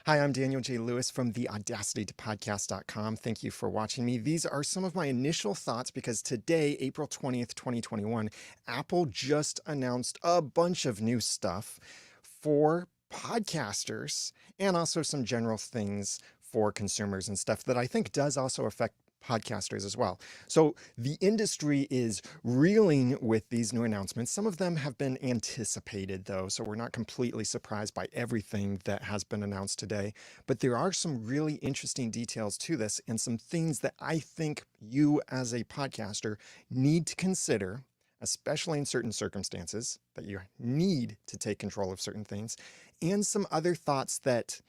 Hi, I'm Daniel J. Lewis from the Podcast.com. Thank you for watching me. These are some of my initial thoughts because today, April 20th, 2021, Apple just announced a bunch of new stuff for podcasters and also some general things for consumers and stuff that I think does also affect podcasters as well. So the industry is reeling with these new announcements. Some of them have been anticipated though, so we're not completely surprised by everything that has been announced today. But there are some really interesting details to this and some things that I think you as a podcaster need to consider, especially in certain circumstances, that you need to take control of certain things, and some other thoughts that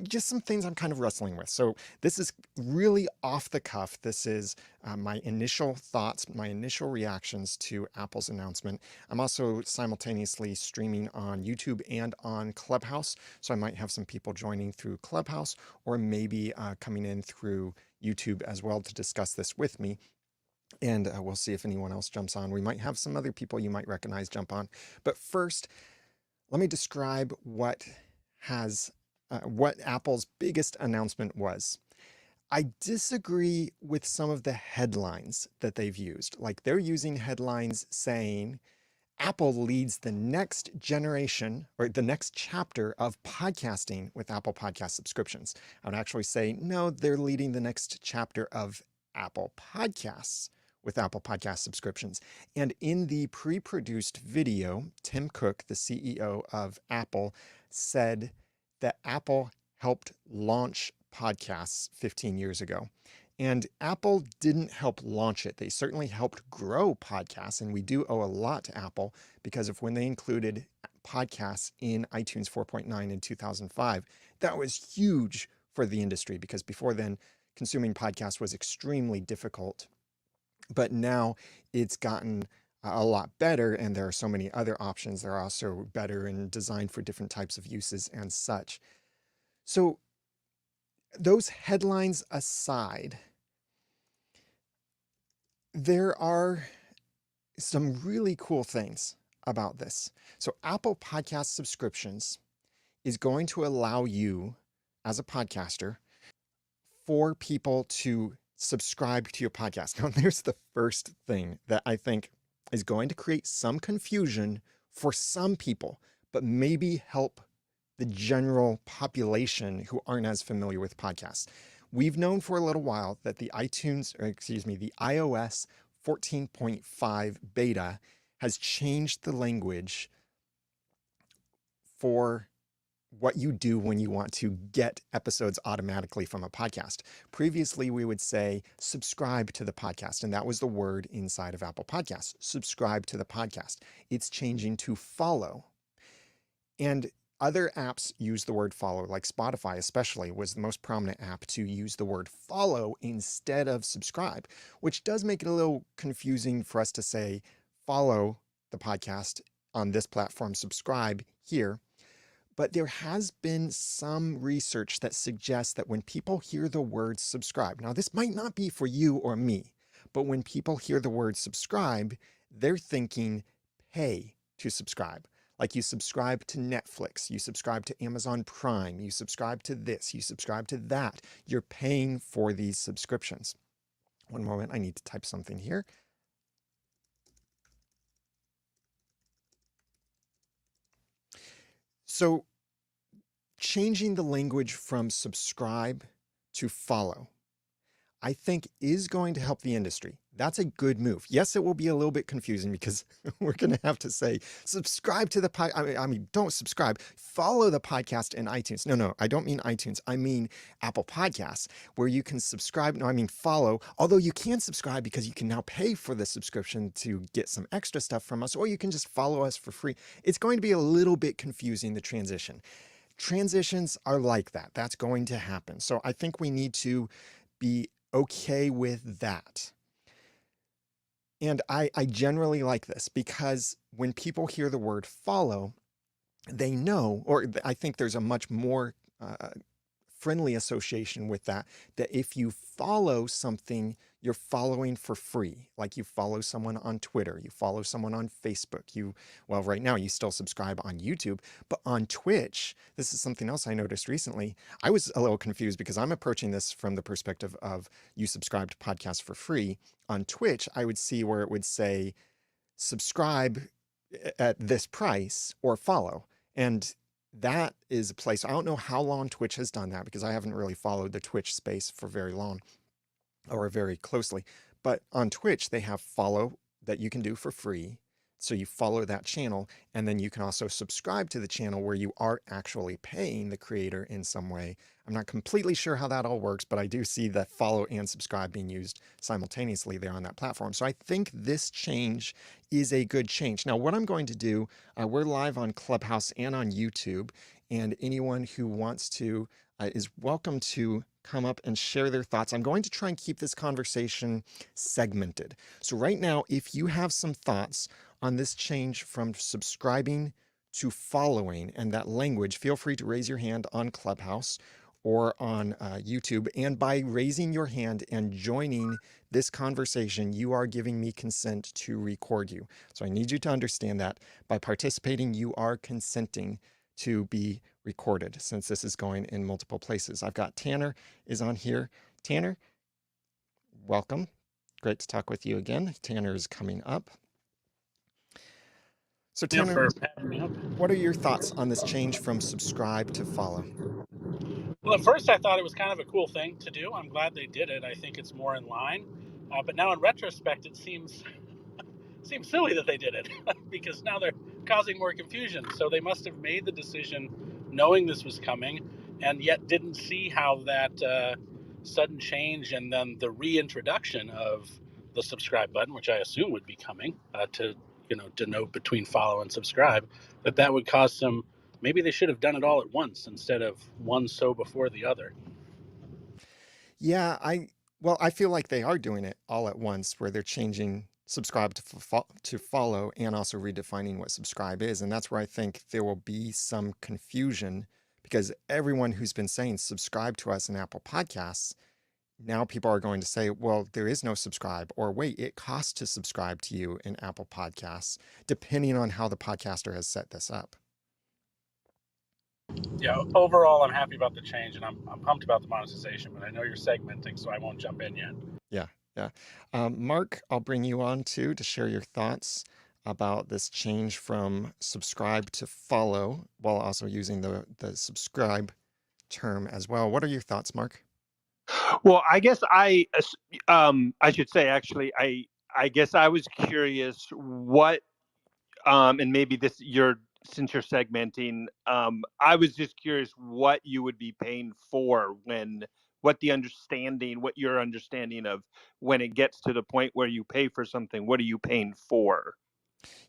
just some things I'm kind of wrestling with. So this is really off the cuff. This is my initial thoughts, my initial reactions to Apple's announcement. I'm also simultaneously streaming on YouTube and on Clubhouse. So I might have some people joining through Clubhouse or maybe coming in through YouTube as well to discuss this with me. And we'll see if anyone else jumps on. We might have some other people you might recognize jump on. But first, let me describe what Apple's biggest announcement was. I disagree with some of the headlines that they've used. Like they're using headlines saying Apple leads the next generation or the next chapter of podcasting with Apple Podcast subscriptions. I would actually say, no, they're leading the next chapter of Apple Podcasts with Apple Podcast subscriptions. And in the pre-produced video, Tim Cook, the CEO of Apple, said that Apple helped launch podcasts 15 years ago. And Apple didn't help launch it. They certainly helped grow podcasts. And we do owe a lot to Apple because of when they included podcasts in iTunes 4.9 in 2005. That was huge for the industry because before then, consuming podcasts was extremely difficult. But now it's gotten a lot better, and there are so many other options that are also better and designed for different types of uses and such. So those headlines aside, there are some really cool things about this. So Apple Podcast subscriptions is going to allow you as a podcaster for people to subscribe to your podcast. Now, there's the first thing that I think is going to create some confusion for some people, but maybe help the general population who aren't as familiar with podcasts. We've known for a little while that the iOS 14.5 beta has changed the language for what you do when you want to get episodes automatically from a podcast. Previously, we would say subscribe to the podcast, and that was the word inside of Apple Podcasts, subscribe to the podcast. It's changing to follow. And other apps use the word follow, like Spotify especially was the most prominent app to use the word follow instead of subscribe, which does make it a little confusing for us to say follow the podcast on this platform, subscribe here. But there has been some research that suggests that when people hear the word subscribe, now this might not be for you or me, but when people hear the word subscribe, they're thinking pay to subscribe. Like you subscribe to Netflix, you subscribe to Amazon Prime, you subscribe to this, you subscribe to that. You're paying for these subscriptions. One moment, I need to type something here. So changing the language from subscribe to follow, I think is going to help the industry. That's a good move. Yes, it will be a little bit confusing because we're going to have to say, subscribe to the podcast. I mean, don't subscribe, follow the podcast in iTunes. No, I don't mean iTunes. I mean Apple Podcasts, where you can subscribe. No, I mean follow, although you can subscribe because you can now pay for the subscription to get some extra stuff from us, or you can just follow us for free. It's going to be a little bit confusing, the transition. Transitions are like that. That's going to happen. So I think we need to be okay with that. And I generally like this because when people hear the word follow, they know, or I think there's a much more friendly association with that, that if you follow something, you're following for free. Like you follow someone on Twitter, you follow someone on Facebook, well, right now you still subscribe on YouTube, but on Twitch, this is something else I noticed recently. I was a little confused because I'm approaching this from the perspective of you subscribe to podcasts for free. On Twitch, I would see where it would say subscribe at this price or follow. And that is a place, I don't know how long Twitch has done that because I haven't really followed the Twitch space for very long or very closely. But on Twitch, they have follow that you can do for free. So you follow that channel, and then you can also subscribe to the channel where you are actually paying the creator in some way. I'm not completely sure how that all works, but I do see that follow and subscribe being used simultaneously there on that platform. So I think this change is a good change. Now, what I'm going to do, we're live on Clubhouse and on YouTube, and anyone who wants to is welcome to come up and share their thoughts. I'm going to try and keep this conversation segmented. So right now, if you have some thoughts on this change from subscribing to following and that language, feel free to raise your hand on Clubhouse or on YouTube. And by raising your hand and joining this conversation, you are giving me consent to record you. So I need you to understand that by participating, you are consenting to be recorded since this is going in multiple places. I've got Tanner is on here. Tanner, welcome. Great to talk with you again. Tanner is coming up. So Tanner, what are your thoughts on this change from subscribe to follow? Well, at first I thought it was kind of a cool thing to do. I'm glad they did it. I think it's more in line. But now in retrospect, it seems silly that they did it because now they're causing more confusion. So they must have made the decision knowing this was coming and yet didn't see how that sudden change and then the reintroduction of the subscribe button, which I assume would be coming to denote between follow and subscribe, that would cause some. Maybe they should have done it all at once instead of one so before the other. Yeah, I feel like they are doing it all at once where they're changing subscribe to follow and also redefining what subscribe is. And that's where I think there will be some confusion because everyone who's been saying subscribe to us in Apple Podcasts, now people are going to say, well, there is no subscribe, or wait, it costs to subscribe to you in Apple Podcasts, depending on how the podcaster has set this up. Yeah, overall, I'm happy about the change, and I'm pumped about the monetization, but I know you're segmenting, so I won't jump in yet. Yeah. Mark, I'll bring you on too to share your thoughts about this change from subscribe to follow while also using the subscribe term as well. What are your thoughts, Mark? Well, I guess I should say actually, I guess I was curious what and maybe since you're segmenting, I was just curious what you would be paying for what your understanding of when it gets to the point where you pay for something, what are you paying for?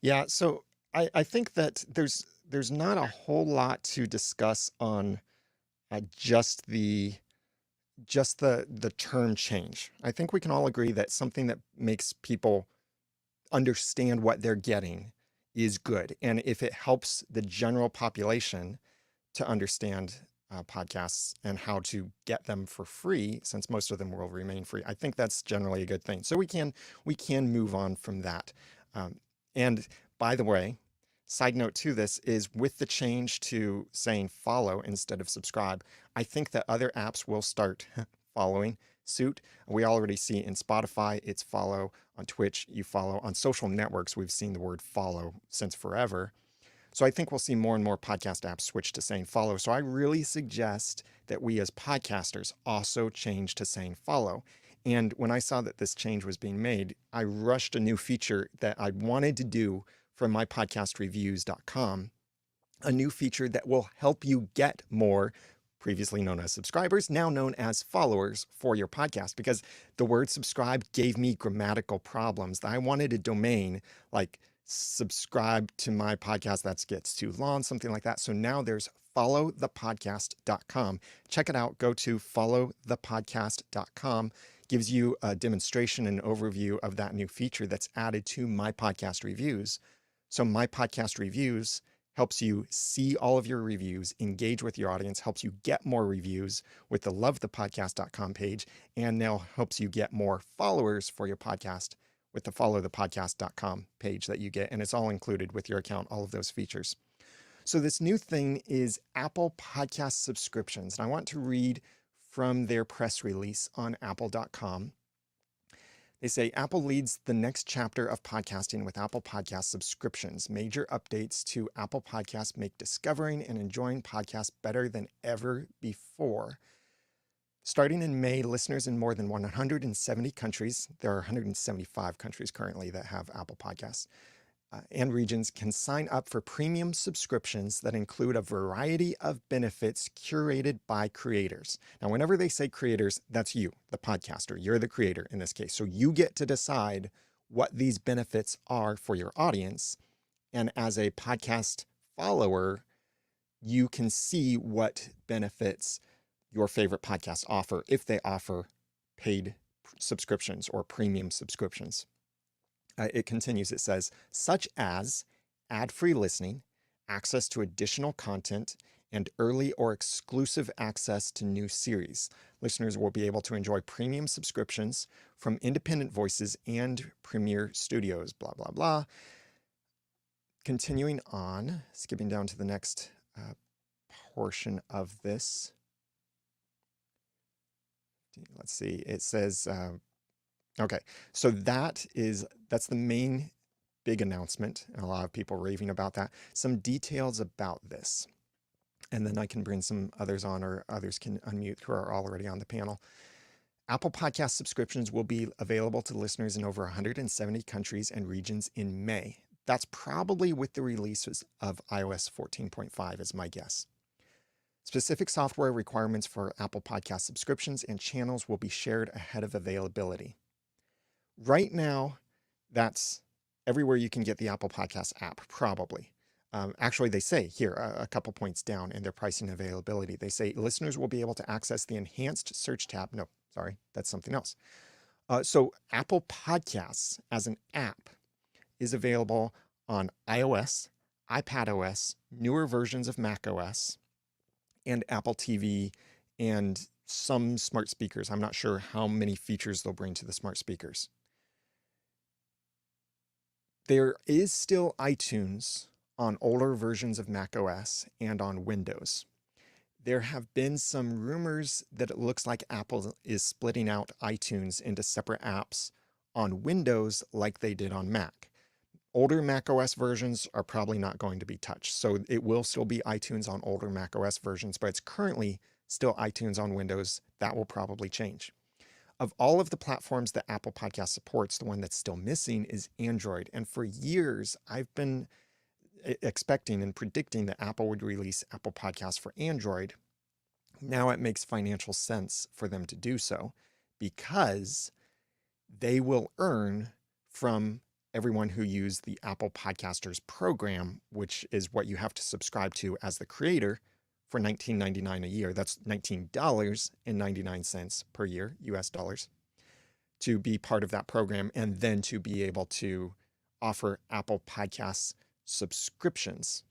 Yeah, so I think that there's not a whole lot to discuss on just the term change. I think we can all agree that something that makes people understand what they're getting is good. And if it helps the general population to understand podcasts and how to get them for free, since most of them will remain free, I think that's generally a good thing. So we can move on from that. And by the way, side note to this is with the change to saying follow instead of subscribe, I think that other apps will start following suit. We already see in Spotify, it's follow. On Twitch, you follow. On social networks, we've seen the word follow since forever. So I think we'll see more and more podcast apps switch to saying follow. So I really suggest that we as podcasters also change to saying follow. And when I saw that this change was being made, I rushed a new feature that I wanted to do from mypodcastreviews.com, a new feature that will help you get more previously known as subscribers, now known as followers for your podcast, because the word subscribe gave me grammatical problems. I wanted a domain like subscribe to my podcast, that gets too long, something like that. So now there's followthepodcast.com. Check it out. Go to followthepodcast.com. Gives you a demonstration and overview of that new feature that's added to My Podcast Reviews. So My Podcast Reviews helps you see all of your reviews, engage with your audience, helps you get more reviews with the lovethepodcast.com page, and now helps you get more followers for your podcast with the followthepodcast.com page that you get. And it's all included with your account, all of those features. So this new thing is Apple Podcast subscriptions. And I want to read from their press release on apple.com. They say Apple leads the next chapter of podcasting with Apple Podcast subscriptions. Major updates to Apple Podcasts make discovering and enjoying podcasts better than ever before. Starting in May, listeners in more than 170 countries, there are 175 countries currently that have Apple Podcasts, and regions can sign up for premium subscriptions that include a variety of benefits curated by creators. Now, whenever they say creators, that's you, the podcaster. You're the creator in this case. So you get to decide what these benefits are for your audience. And as a podcast follower, you can see what benefits your favorite podcasts offer if they offer paid subscriptions or premium subscriptions. It continues, it says, such as ad-free listening, access to additional content, and early or exclusive access to new series. Listeners will be able to enjoy premium subscriptions from independent voices and premier studios, blah, blah, blah. Continuing on, skipping down to the next portion of this. Let's see, it says... Okay, so that's the main big announcement, and a lot of people raving about that. Some details about this, and then I can bring some others on, or others can unmute who are already on the panel. Apple Podcast subscriptions will be available to listeners in over 170 countries and regions in May. That's probably with the releases of iOS 14.5 is my guess. Specific software requirements for Apple Podcast subscriptions and channels will be shared ahead of availability. Right now, that's everywhere you can get the Apple Podcast app, probably. Actually, they say here, a couple points down in their pricing availability, they say listeners will be able to access the enhanced search tab. No, sorry, that's something else. So Apple Podcasts as an app is available on iOS, iPadOS, newer versions of macOS, and Apple TV, and some smart speakers. I'm not sure how many features they'll bring to the smart speakers. There is still iTunes on older versions of macOS and on Windows. There have been some rumors that it looks like Apple is splitting out iTunes into separate apps on Windows like they did on Mac. Older macOS versions are probably not going to be touched. So it will still be iTunes on older macOS versions, but it's currently still iTunes on Windows. That will probably change. Of all of the platforms that Apple Podcast supports, the one that's still missing is Android. And for years, I've been expecting and predicting that Apple would release Apple Podcasts for Android. Now it makes financial sense for them to do so because they will earn from everyone who used the Apple Podcasters program, which is what you have to subscribe to as the creator for $19.99 a year. That's $19.99 per year, US dollars, to be part of that program and then to be able to offer Apple Podcasts subscriptions.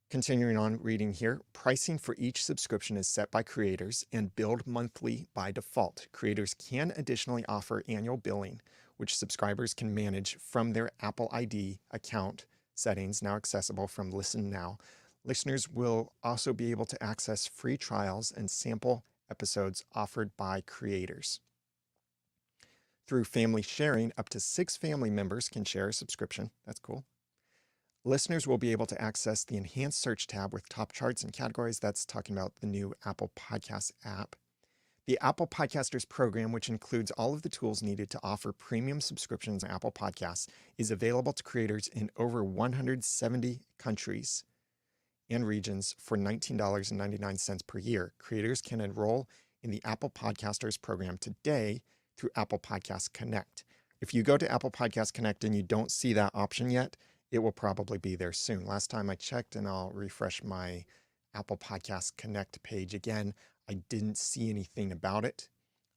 Continuing on reading here, pricing for each subscription is set by creators and billed monthly by default. Creators can additionally offer annual billing, which subscribers can manage from their Apple ID account settings, now accessible from Listen Now. Listeners will also be able to access free trials and sample episodes offered by creators. Through family sharing, up to 6 family members can share a subscription. That's cool. Listeners will be able to access the enhanced search tab with top charts and categories. That's talking about the new Apple Podcasts app. The Apple Podcasters program, which includes all of the tools needed to offer premium subscriptions on Apple Podcasts, is available to creators in over 170 countries and regions for $19.99 per year. Creators can enroll in the Apple Podcasters program today through Apple Podcast Connect. If you go to Apple Podcast Connect and you don't see that option yet, it will probably be there soon. Last time I checked, and I'll refresh my Apple Podcast Connect page again, I didn't see anything about it.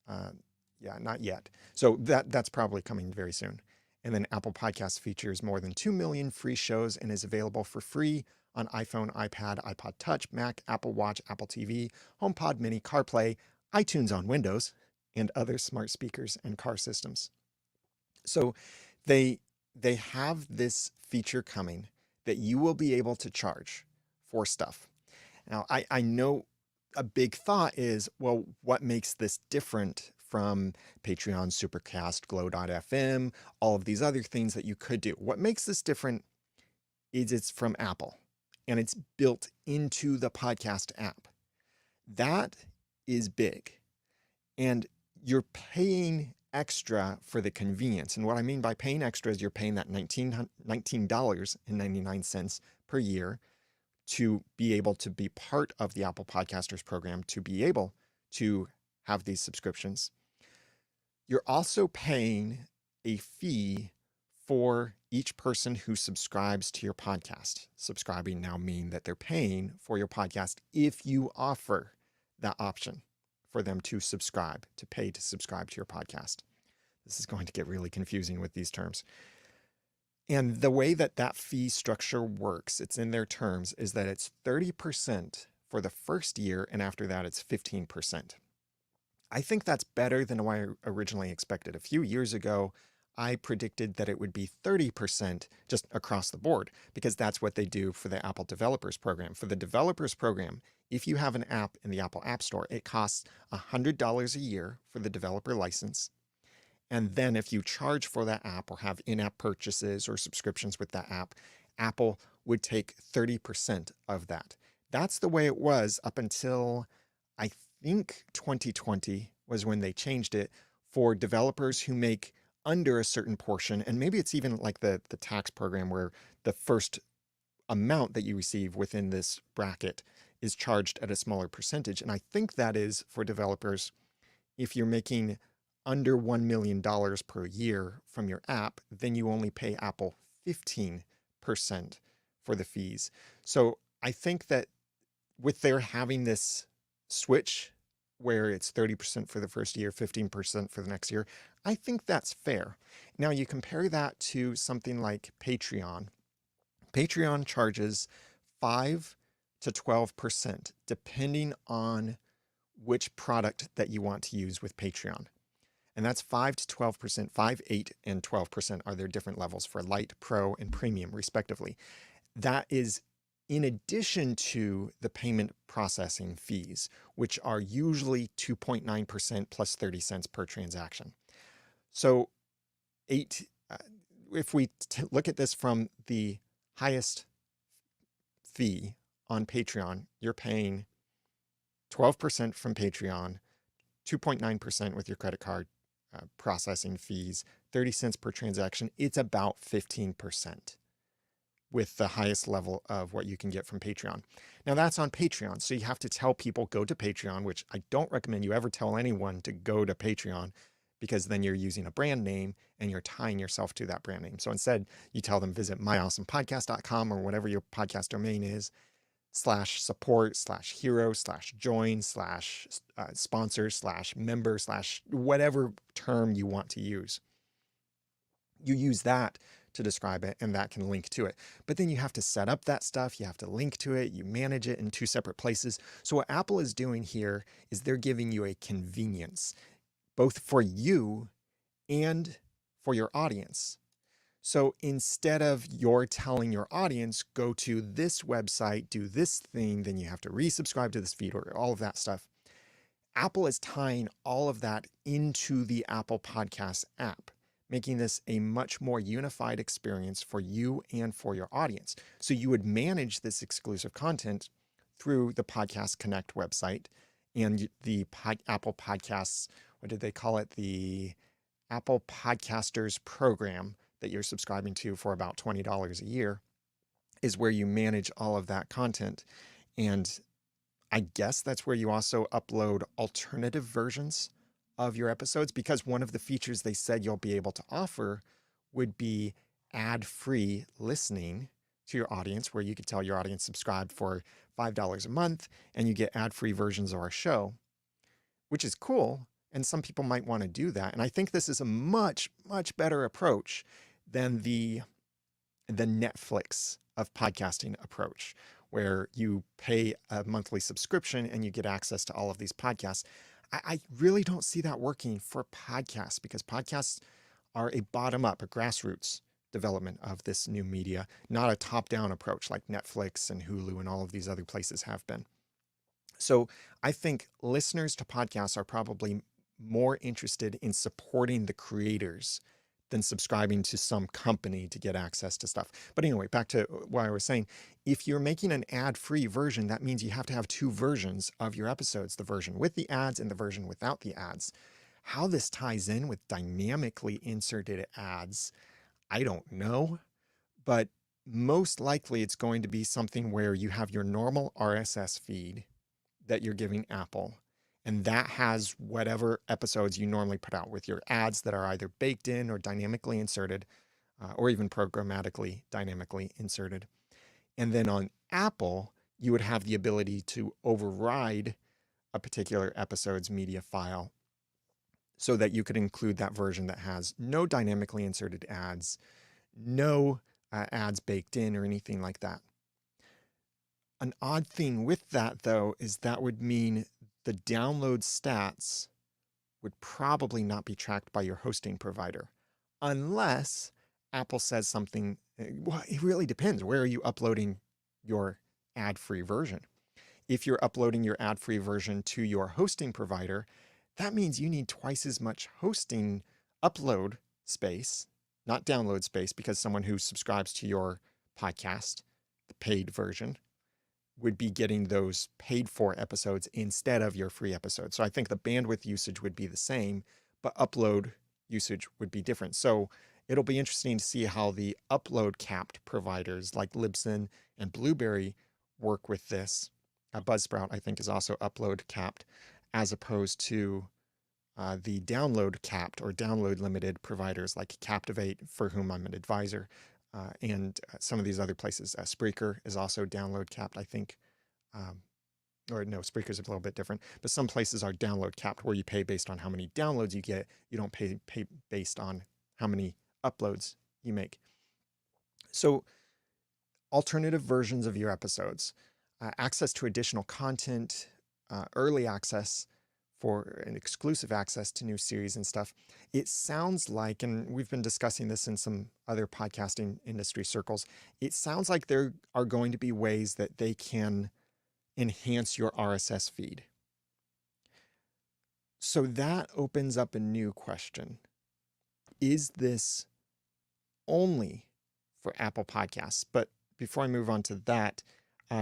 Yeah, not yet. So that's probably coming very soon. And then Apple Podcasts features more than 2 million free shows and is available for free on iPhone, iPad, iPod Touch, Mac, Apple Watch, Apple TV, HomePod Mini, CarPlay, iTunes on Windows, and other smart speakers and car systems. So they they have this feature coming that you will be able to charge for stuff. Now, I know a big thought is, well, what makes this different from Patreon, Supercast, Glow.fm, all of these other things that you could do? What makes this different is it's from Apple and it's built into the podcast app. That is big. And you're paying extra for the convenience. And what I mean by paying extra is you're paying that $19.99 per year to be able to be part of the Apple Podcasters program, to be able to have these subscriptions. You're also paying a fee for each person who subscribes to your podcast. Subscribing now mean that they're paying for your podcast if you offer that option for them to subscribe, to pay to subscribe to your podcast. This is going to get really confusing with these terms. And the way that that fee structure works, it's in their terms, is that it's 30% for the first year, and after that, it's 15%. I think that's better than what I originally expected. A few years ago, I predicted that it would be 30% just across the board, because that's what they do for the Apple Developers Program. For the Developers Program, if you have an app in the Apple App Store, it costs $100 a year for the developer license. And then if you charge for that app or have in-app purchases or subscriptions with that app, Apple would take 30% of that. That's the way it was up until I think 2020 was when they changed it for developers who make under a certain portion. And maybe it's even like the tax program where the first amount that you receive within this bracket is charged at a smaller percentage. And I think that is for developers if you're making under $1 million per year from your app, then you only pay Apple 15% for the fees. So I think that with their having this switch where it's 30% for the first year, 15% for the next year, I think that's fair. Now you compare that to something like Patreon. Patreon charges 5 to 12%, depending on which product that you want to use with Patreon. And that's 5 to 12%, 5, 8, and 12% are their different levels for Lite, Pro, and Premium, respectively. That is in addition to the payment processing fees, which are usually 2.9% plus 30 cents per transaction. So if we look at this from the highest fee on Patreon, you're paying 12% from Patreon, 2.9% with your credit card, processing fees, 30 cents per transaction. It's about 15% with the highest level of what you can get from Patreon. Now that's on Patreon. So you have to tell people go to Patreon, which I don't recommend you ever tell anyone to go to Patreon because then you're using a brand name and you're tying yourself to that brand name. So instead you tell them visit myawesomepodcast.com or whatever your podcast domain is, /support/hero/join/sponsor/member/ whatever term you want to use. You use that to describe it and that can link to it. But then you have to set up that stuff. You have to link to it. You manage it in two separate places. So what Apple is doing here is they're giving you a convenience, both for you and for your audience. So instead of you're telling your audience, go to this website, do this thing, then you have to resubscribe to this feed or all of that stuff, Apple is tying all of that into the Apple Podcasts app, making this a much more unified experience for you and for your audience. So you would manage this exclusive content through the Podcast Connect website and the Apple Podcasts, what did they call it? The Apple Podcasters program that you're subscribing to for about $20 a year is where you manage all of that content. And I guess that's where you also upload alternative versions of your episodes, because one of the features they said you'll be able to offer would be ad-free listening to your audience, where you could tell your audience subscribe for $5 a month and you get ad-free versions of our show, which is cool. And some people might want to do that. And I think this is a much, much better approach than the Netflix of podcasting approach, where you pay a monthly subscription and you get access to all of these podcasts. I really don't see that working for podcasts, because podcasts are a bottom up, a grassroots development of this new media, not a top down approach like Netflix and Hulu and all of these other places have been. So I think listeners to podcasts are probably more interested in supporting the creators than subscribing to some company to get access to stuff. But anyway, back to what I was saying. If you're making an ad-free version, that means you have to have two versions of your episodes, the version with the ads and the version without the ads. How this ties in with dynamically inserted ads, I don't know, but most likely it's going to be something where you have your normal RSS feed that you're giving Apple, and that has whatever episodes you normally put out with your ads that are either baked in or dynamically inserted, or even programmatically dynamically inserted. And then on Apple, you would have the ability to override a particular episode's media file so that you could include that version that has no dynamically inserted ads, no ads baked in or anything like that. An odd thing with that, though, is that would mean the download stats would probably not be tracked by your hosting provider, unless Apple says something. Well, it really depends. Where are you uploading your ad-free version? If you're uploading your ad-free version to your hosting provider, that means you need twice as much hosting upload space, not download space, because someone who subscribes to your podcast, the paid version, would be getting those paid for episodes instead of your free episodes. So I think the bandwidth usage would be the same, but upload usage would be different. So it'll be interesting to see how the upload capped providers like Libsyn and Blueberry work with this. Buzzsprout, I think, is also upload capped, as opposed to the download capped or download limited providers like Captivate, for whom I'm an advisor, and some of these other places. Spreaker is also download capped, I think. Um, or no, Spreaker's a little bit different, but some places are download capped, where you pay based on how many downloads you get. You don't pay based on how many uploads you make. So alternative versions of your episodes, access to additional content, early access for an exclusive access to new series and stuff. It sounds like, and we've been discussing this in some other podcasting industry circles, it sounds like there are going to be ways that they can enhance your RSS feed. So that opens up a new question. Is this only for Apple Podcasts? But before I move on to that,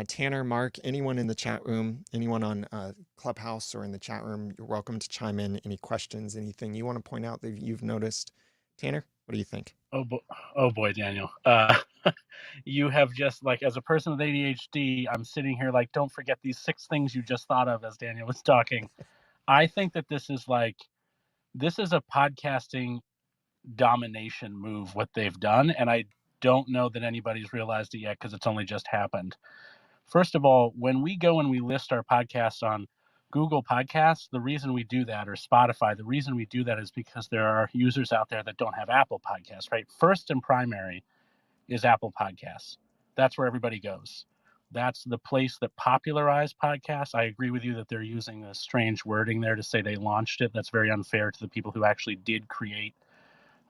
Tanner, Mark, anyone in the chat room, anyone on Clubhouse or in the chat room, you're welcome to chime in. Any questions, anything you want to point out that you've noticed? Tanner, what do you think? Oh boy, Daniel. You have just, like, as a person with ADHD, I'm sitting here like, don't forget these 6 things you just thought of as Daniel was talking. I think that this is a podcasting domination move, what they've done, and I don't know that anybody's realized it yet because it's only just happened. First of all, when we go and we list our podcasts on Google Podcasts, the reason we do that, or Spotify, the reason we do that is because there are users out there that don't have Apple Podcasts, right? First and primary is Apple Podcasts. That's where everybody goes. That's the place that popularized podcasts. I agree with you that they're using a strange wording there to say they launched it. That's very unfair to the people who actually did create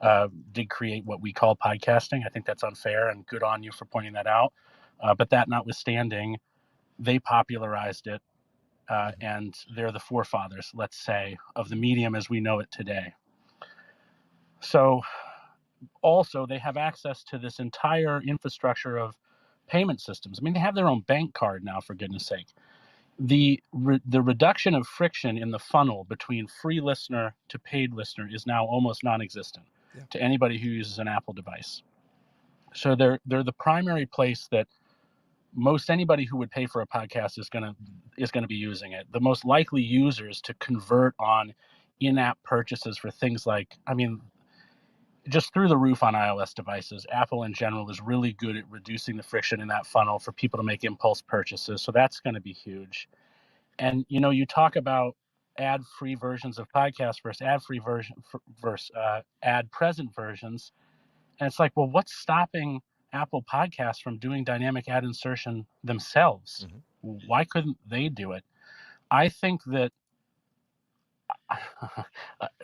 what we call podcasting. I think that's unfair, and good on you for pointing that out. But that notwithstanding, they popularized it, and they're the forefathers, let's say, of the medium as we know it today. So also, they have access to this entire infrastructure of payment systems. I mean, they have their own bank card now, for goodness sake. The reduction of friction in the funnel between free listener to paid listener is now almost non-existent to anybody who uses an Apple device. So they're the primary place that most anybody who would pay for a podcast is gonna be using it. The most likely users to convert on in-app purchases for things like, I mean, just through the roof on iOS devices. Apple in general is really good at reducing the friction in that funnel for people to make impulse purchases. So that's going to be huge. And you talk about ad-free versions of podcasts versus ad-free version versus ad-present versions. And it's like, well, what's stopping Apple Podcasts from doing dynamic ad insertion themselves? Mhm. Why couldn't they do it? I think that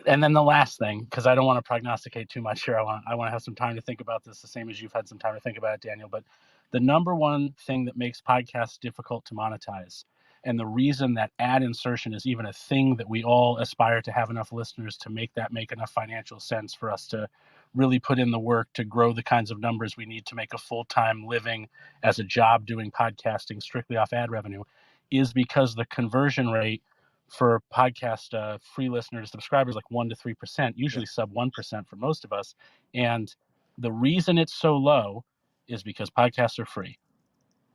and then the last thing, because I don't want to prognosticate too much here. I want to have some time to think about this, the same as you've had some time to think about it, Daniel. But the number one thing that makes podcasts difficult to monetize, and the reason that ad insertion is even a thing that we all aspire to have enough listeners to make that make enough financial sense for us to really put in the work to grow the kinds of numbers we need to make a full-time living as a job doing podcasting strictly off ad revenue, is because the conversion rate for podcast free listeners, subscribers, like 1 to 3%, Yeah. usually sub 1% for most of us. And the reason it's so low is because podcasts are free.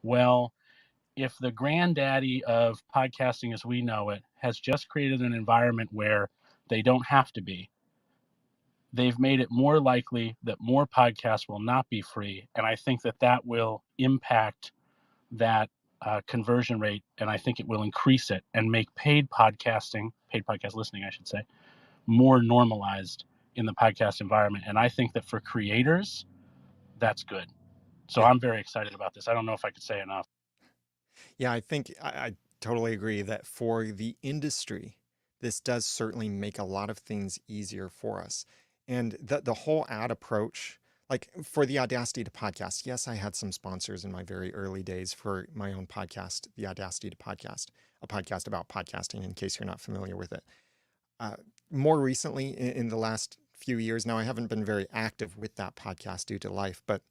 Well, if the granddaddy of podcasting as we know it has just created an environment where they don't have to be, they've made it more likely that more podcasts will not be free. And I think that that will impact that conversion rate, and I think it will increase it and make paid podcast listening, I should say, more normalized in the podcast environment. And I think that for creators, that's good. So Yeah. I'm very excited about this. I don't know if I could say enough. Yeah, I think I totally agree that for the industry, this does certainly make a lot of things easier for us. And the whole ad approach, like for the Audacity to Podcast, yes, I had some sponsors in my very early days for my own podcast, the Audacity to Podcast, a podcast about podcasting, in case you're not familiar with it. Uh, More recently, in the last few years, now I haven't been very active with that podcast due to life, but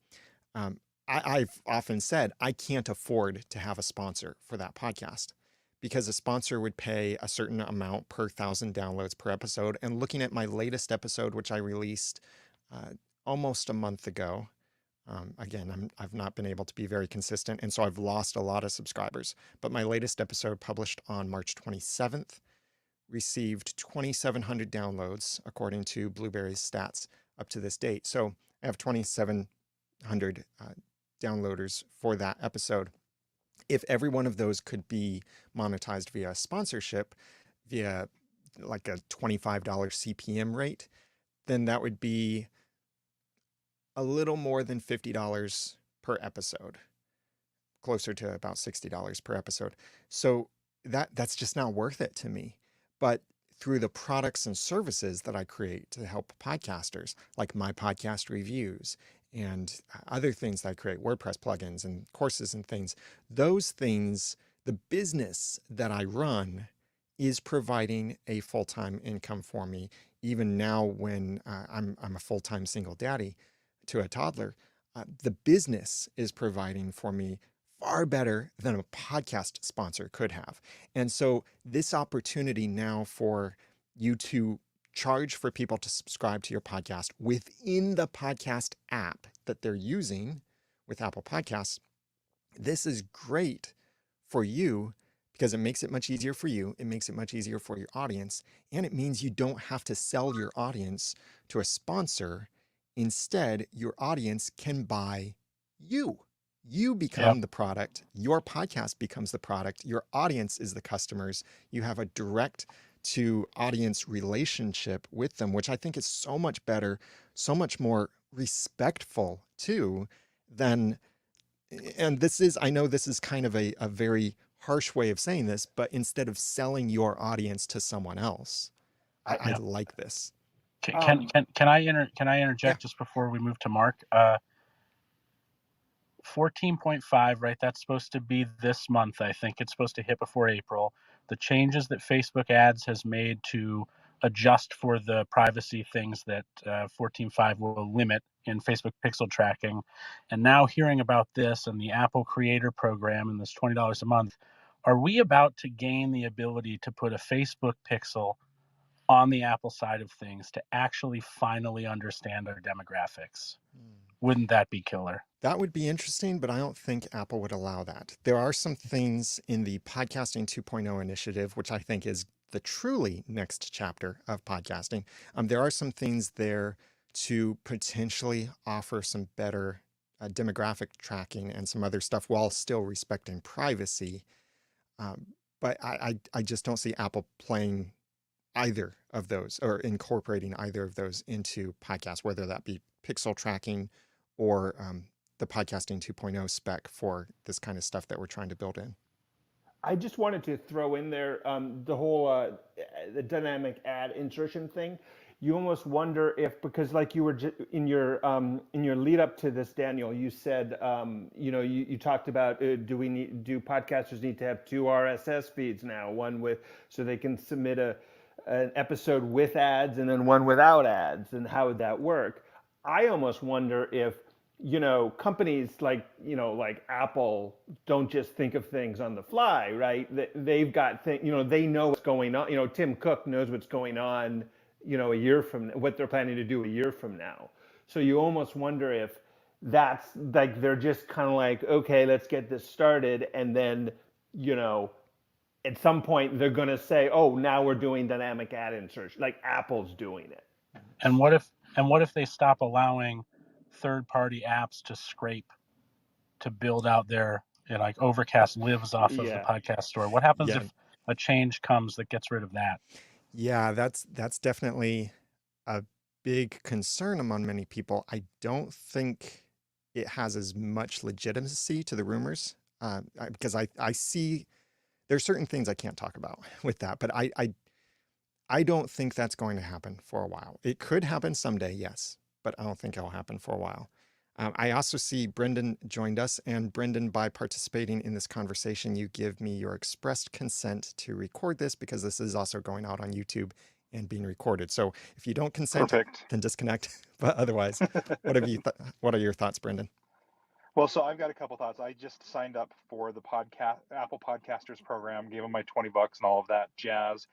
um, I've often said I can't afford to have a sponsor for that podcast because a sponsor would pay a certain amount per 1,000 downloads per episode. And looking at my latest episode, which I released uh, almost a month ago, again, I've not been able to be very consistent, and so I've lost a lot of subscribers. But my latest episode, published on March 27th, received 2,700 downloads according to Blueberry's stats up to this date. So I have 2,700 downloaders for that episode. If every one of those could be monetized via sponsorship, via like a $25 CPM rate, then that would be a little more than $50 per episode, closer to about $60 per episode. So that's just not worth it to me. But through the products and services that I create to help podcasters, like my podcast reviews and other things that I create, WordPress plugins and courses and things, those things, the business that I run is providing a full-time income for me. Even now, when I'm a full-time single daddy to a toddler, the business is providing for me far better than a podcast sponsor could have. And so this opportunity now for you to charge for people to subscribe to your podcast within the podcast app that they're using with Apple Podcasts, this is great for you because it makes it much easier for you. It makes it much easier for your audience. And it means you don't have to sell your audience to a sponsor. Instead, your audience can buy you. You Yeah. become the product. Your podcast becomes the product. Your audience is the customers. You have a direct to audience relationship with them, which I think is so much better, so much more respectful too, than, and this is, I know this is kind of a very harsh way of saying this, but instead of selling your audience to someone else, I Yeah. like this. Can I Yeah. interject just before we move to Mark? 14.5, right? That's supposed to be this month. I think it's supposed to hit before April. The changes that Facebook ads has made to adjust for the privacy things that 14.5 will limit in Facebook pixel tracking. And now hearing about this and the Apple Creator Program and this $20 a month, are we about to gain the ability to put a Facebook pixel on the Apple side of things to actually finally understand our demographics? Wouldn't that be killer? That would be interesting, but I don't think Apple would allow that. There are some things in the Podcasting 2.0 initiative, which I think is the truly next chapter of podcasting. There are some things there to potentially offer some better demographic tracking and some other stuff while still respecting privacy. Um, but I just don't see Apple playing either of those or incorporating either of those into podcasts, whether that be pixel tracking or the podcasting 2.0 spec for this kind of stuff that we're trying to build in. I just wanted to throw in there the whole the dynamic ad insertion thing. You almost wonder if, because like you were in your lead up to this, Daniel, you said you talked about do podcasters need to have two RSS feeds now, one with so they can submit an episode with ads and then one without ads, and how would that work? I almost wonder if companies like Apple don't just think of things on the fly, right? They've got things, they know what's going on. Tim Cook knows what's going on, a year from what they're planning to do a year from now. So you almost wonder if that's like they're just kind of like, okay, let's get this started, and then you know at some point they're going to say, oh, now we're doing dynamic ad insertion, like Apple's doing it. And what if they stop allowing third-party apps to scrape to build out their like Overcast lives off of the Yeah. podcast store? What happens Yeah. if a change comes that gets rid of that? Yeah, that's definitely a big concern among many people. I don't think it has as much legitimacy to the rumors because I see there's certain things I can't talk about with that, but I don't think that's going to happen for a while. It could happen someday, yes, but I don't think it'll happen for a while. I also see Brendan joined us, and Brendan, by participating in this conversation, you give me your expressed consent to record this because this is also going out on YouTube and being recorded. So if you don't consent, Perfect. then disconnect. But otherwise, what are your thoughts, Brendan? Well, so I've got a couple thoughts. I just signed up for the podcast Apple Podcasters program, gave them my $20 and all of that jazz.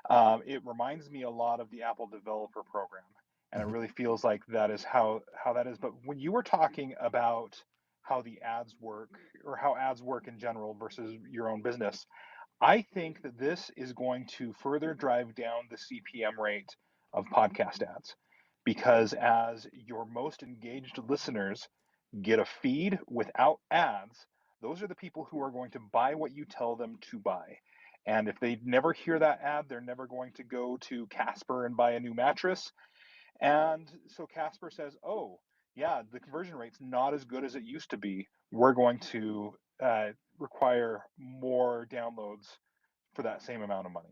It reminds me a lot of the Apple Developer Program, and it Mhm. really feels like that is how that is. But when you were talking about how the ads work or how ads work in general versus your own business, I think that this is going to further drive down the CPM rate of podcast ads because as your most engaged listeners get a feed without ads, those are the people who are going to buy what you tell them to buy. And if they never hear that ad, they're never going to go to Casper and buy a new mattress. And so Casper says, oh, yeah, the conversion rate's not as good as it used to be. We're going to require more downloads for that same amount of money.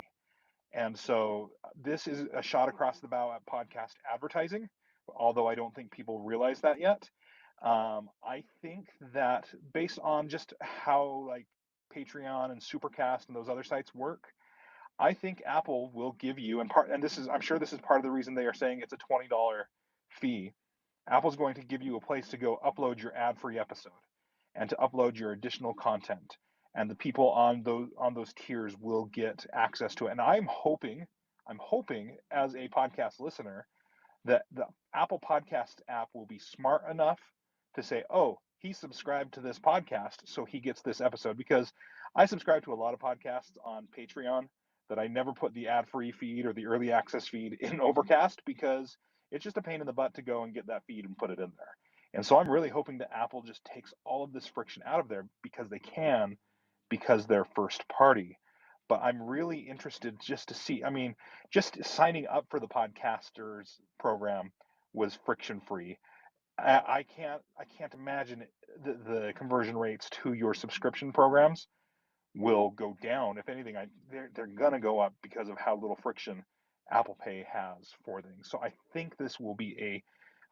And so this is a shot across the bow at podcast advertising, although I don't think people realize that yet. I think that based on just how like Patreon and Supercast and those other sites work, I think Apple will give you and this is I'm sure this is part of the reason they are saying it's a $20 fee. Apple's going to give you a place to go upload your ad-free episode and to upload your additional content. And the people on those tiers will get access to it. And I'm hoping as a podcast listener that the Apple Podcast app will be smart enough to say, oh, he subscribed to this podcast, so he gets this episode. Because I subscribe to a lot of podcasts on Patreon that I never put the ad free feed or the early access feed in Overcast because it's just a pain in the butt to go and get that feed and put it in there. And so I'm really hoping that Apple just takes all of this friction out of there because they can, because they're first party. But I'm really interested just to see. I mean, just signing up for the podcasters program was friction free. I can't imagine the conversion rates to your subscription programs will go down. If anything, they're gonna go up because of how little friction Apple Pay has for things. So I think this will be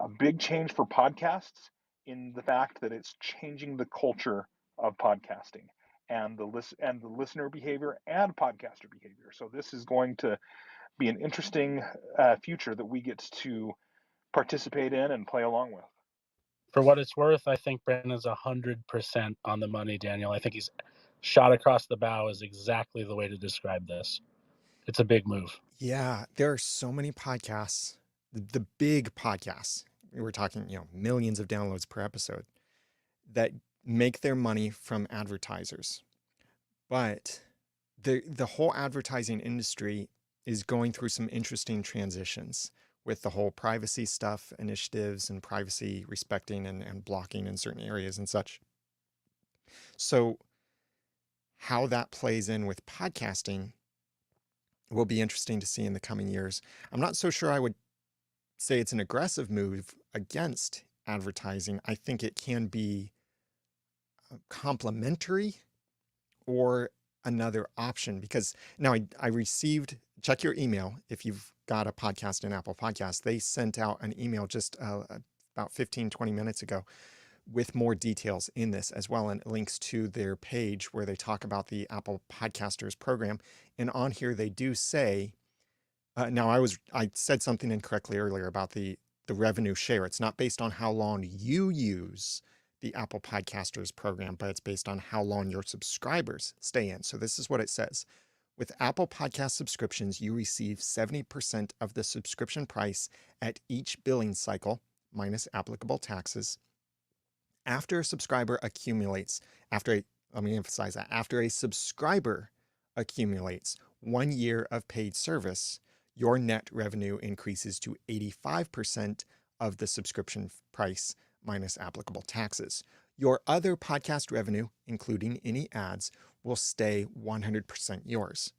a big change for podcasts in the fact that it's changing the culture of podcasting and the listener behavior and podcaster behavior. So this is going to be an interesting future that we get to participate in and play along with. For what it's worth, I think Brandon's 100% on the money, Daniel. I think he's shot across the bow is exactly the way to describe this. It's a big move. Yeah, there are so many podcasts, the big podcasts. We're talking, millions of downloads per episode that make their money from advertisers. But the whole advertising industry is going through some interesting transitions with the whole privacy stuff, initiatives, and privacy respecting and blocking in certain areas and such. So, how that plays in with podcasting will be interesting to see in the coming years. I'm not so sure I would say it's an aggressive move against advertising. I think it can be complementary or another option, because now I received, check your email if you've got a podcast in Apple Podcasts. They sent out an email just about 15-20 minutes ago with more details in this as well, and links to their page where they talk about the Apple Podcasters program. And on here they do say, now I said something incorrectly earlier about the revenue share. It's not based on how long you use the Apple Podcasters program, but it's based on how long your subscribers stay in. So this is what it says. With Apple Podcast subscriptions, you receive 70% of the subscription price at each billing cycle, minus applicable taxes. After a subscriber accumulates, let me emphasize that, after a subscriber accumulates 1 year of paid service, your net revenue increases to 85% of the subscription price minus applicable taxes. Your other podcast revenue, including any ads, will stay 100% yours.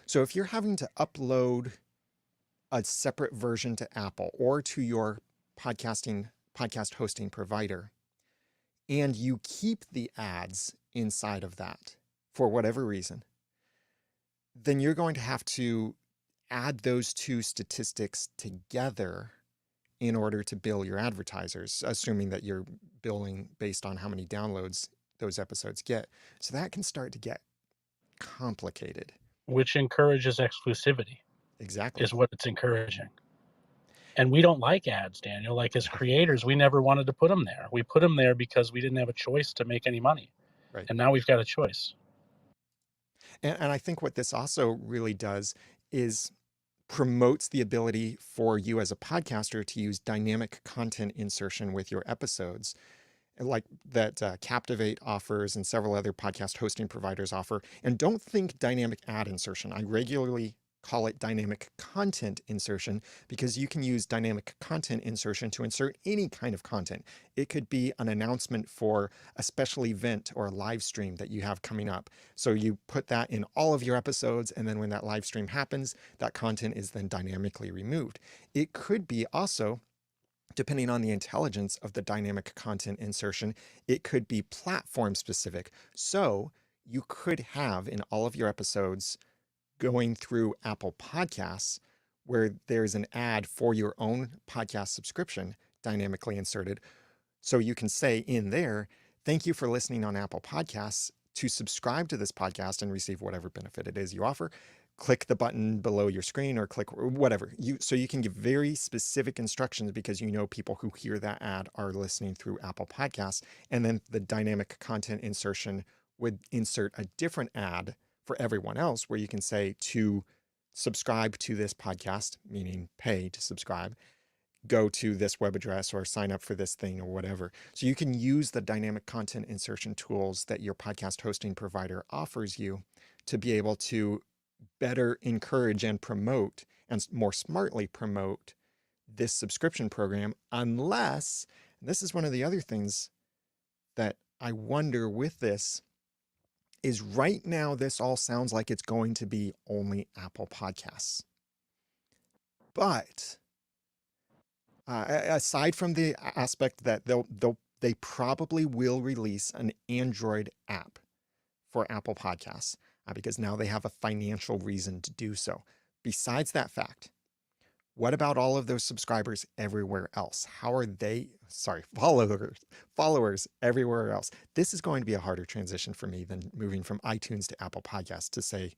So if you're having to upload a separate version to Apple or to your podcast hosting provider, and you keep the ads inside of that for whatever reason, then you're going to have to add those two statistics together in order to bill your advertisers, assuming that you're billing based on how many downloads those episodes get. So that can start to get complicated. Which encourages exclusivity, Exactly. is what it's encouraging. And we don't like ads, Daniel. Like, as No. creators, we never wanted to put them there. We put them there because we didn't have a choice to make any money. Right. And now we've got a choice. And I think what this also really does is promotes the ability for you as a podcaster to use dynamic content insertion with your episodes, like that Captivate offers and several other podcast hosting providers offer. And don't think dynamic ad insertion. I regularly call it dynamic content insertion because you can use dynamic content insertion to insert any kind of content. It could be an announcement for a special event or a live stream that you have coming up. So you put that in all of your episodes, and then when that live stream happens, that content is then dynamically removed. It could be also, depending on the intelligence of the dynamic content insertion, it could be platform specific. So you could have in all of your episodes going through Apple Podcasts where there's an ad for your own podcast subscription dynamically inserted. So you can say in there, thank you for listening on Apple Podcasts. To subscribe to this podcast and receive whatever benefit it is you offer, click the button below your screen or click whatever. So you can give very specific instructions because you know people who hear that ad are listening through Apple Podcasts. And then the dynamic content insertion would insert a different ad for everyone else where you can say to subscribe to this podcast, meaning pay to subscribe, go to this web address or sign up for this thing or whatever. So you can use the dynamic content insertion tools that your podcast hosting provider offers you to be able to better encourage and promote and more smartly promote this subscription program, unless, and this is one of the other things that I wonder with this, is right now this all sounds like it's going to be only Apple Podcasts. But aside from the aspect that they probably will release an Android app for Apple Podcasts because now they have a financial reason to do so. Besides that fact, what about all of those subscribers everywhere else? How are they, followers everywhere else? This is going to be a harder transition for me than moving from iTunes to Apple Podcasts to say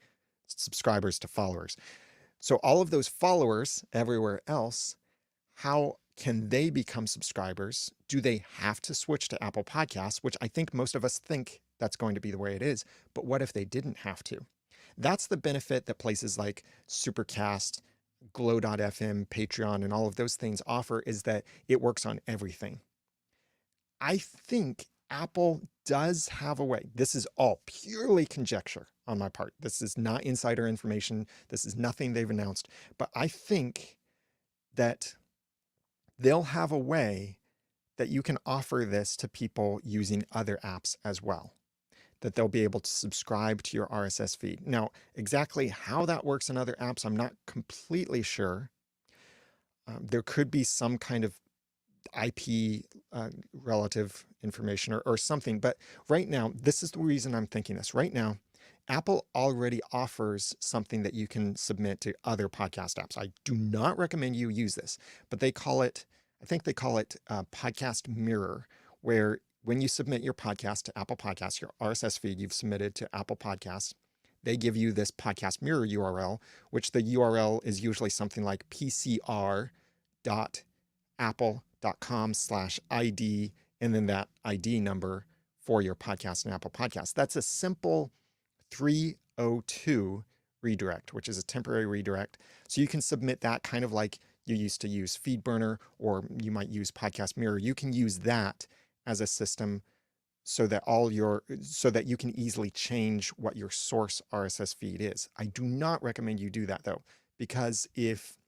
subscribers to followers. So all of those followers everywhere else, how can they become subscribers? Do they have to switch to Apple Podcasts, which I think most of us think that's going to be the way it is. But what if they didn't have to? That's the benefit that places like Supercast, Glow.fm, Patreon, and all of those things offer, is that it works on everything. I think Apple does have a way. This is all purely conjecture on my part. This is not insider information. This is nothing they've announced. But I think that they'll have a way that you can offer this to people using other apps as well. that they'll be able to subscribe to your RSS feed. Now, exactly how that works in other apps, I'm not completely sure. There could be some kind of IP relative information or something. But right now, this is the reason I'm thinking this. Right now, Apple already offers something that you can submit to other podcast apps. I do not recommend you use this, but they call it, I think they call it Podcast Mirror, where when you submit your podcast to Apple Podcasts, your RSS feed you've submitted to Apple Podcasts, they give you this Podcast Mirror URL, which the URL is usually something like pcr.apple.com/ID and then that ID number for your podcast in Apple Podcasts. That's a simple 302 redirect, which is a temporary redirect. So you can submit that kind of like you used to use FeedBurner, or you might use Podcast Mirror. You can use that as a system so that so that you can easily change what your source RSS feed is. I do not recommend you do that though, because if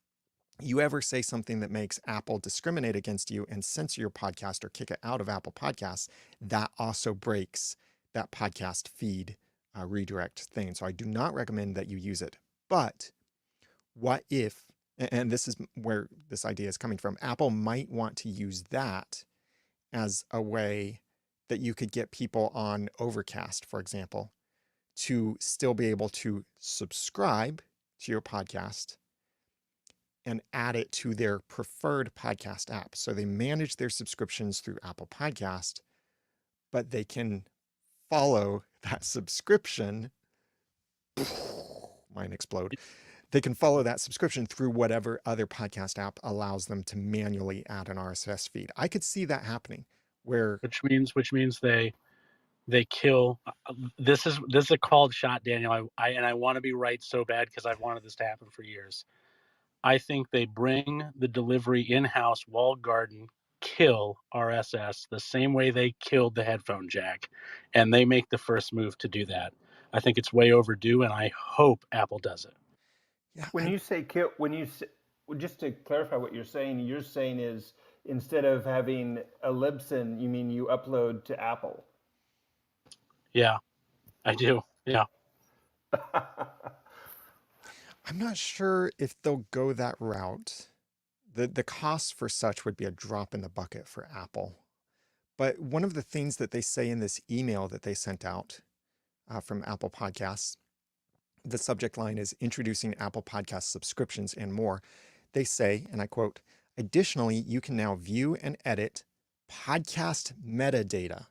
you ever say something that makes Apple discriminate against you and censor your podcast or kick it out of Apple Podcasts, that also breaks that podcast feed redirect thing. So I do not recommend that you use it. But what if, and this is where this idea is coming from, Apple might want to use that as a way that you could get people on Overcast, for example, to still be able to subscribe to your podcast and add it to their preferred podcast app. So they manage their subscriptions through Apple Podcast, but they can follow that subscription. Mine explode. They can follow that subscription through whatever other podcast app allows them to manually add an RSS feed. I could see that happening where which means they kill. This is a called shot, Daniel. I want to be right so bad because I've wanted this to happen for years. I think they bring the delivery in-house, walled garden, kill RSS the same way they killed the headphone jack, and they make the first move to do that. I think it's way overdue, and I hope Apple does it. yeah, When you say kill, just to clarify what you're saying is instead of having a libsyn, you mean you upload to Apple. Yeah, I do. Yeah. I'm not sure if they'll go that route. The cost for such would be a drop in the bucket for Apple. But one of the things that they say in this email that they sent out from Apple Podcasts, the subject line is introducing Apple Podcast subscriptions and more. They say, and I quote, additionally, you can now view and edit podcast metadata,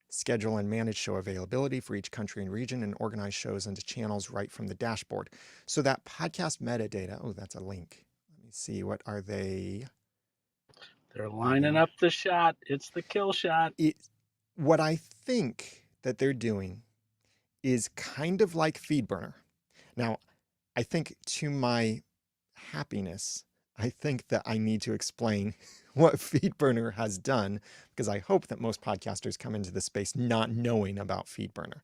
schedule and manage show availability for each country and region, and organize shows into channels right from the dashboard. So that podcast metadata, oh, that's a link. Let me see, what are they? They're lining Reading. up the shot. It's the kill shot. What I think that they're doing is kind of like FeedBurner. Now, I think to my happiness, I think that I need to explain what FeedBurner has done because I hope that most podcasters come into the space not knowing about FeedBurner.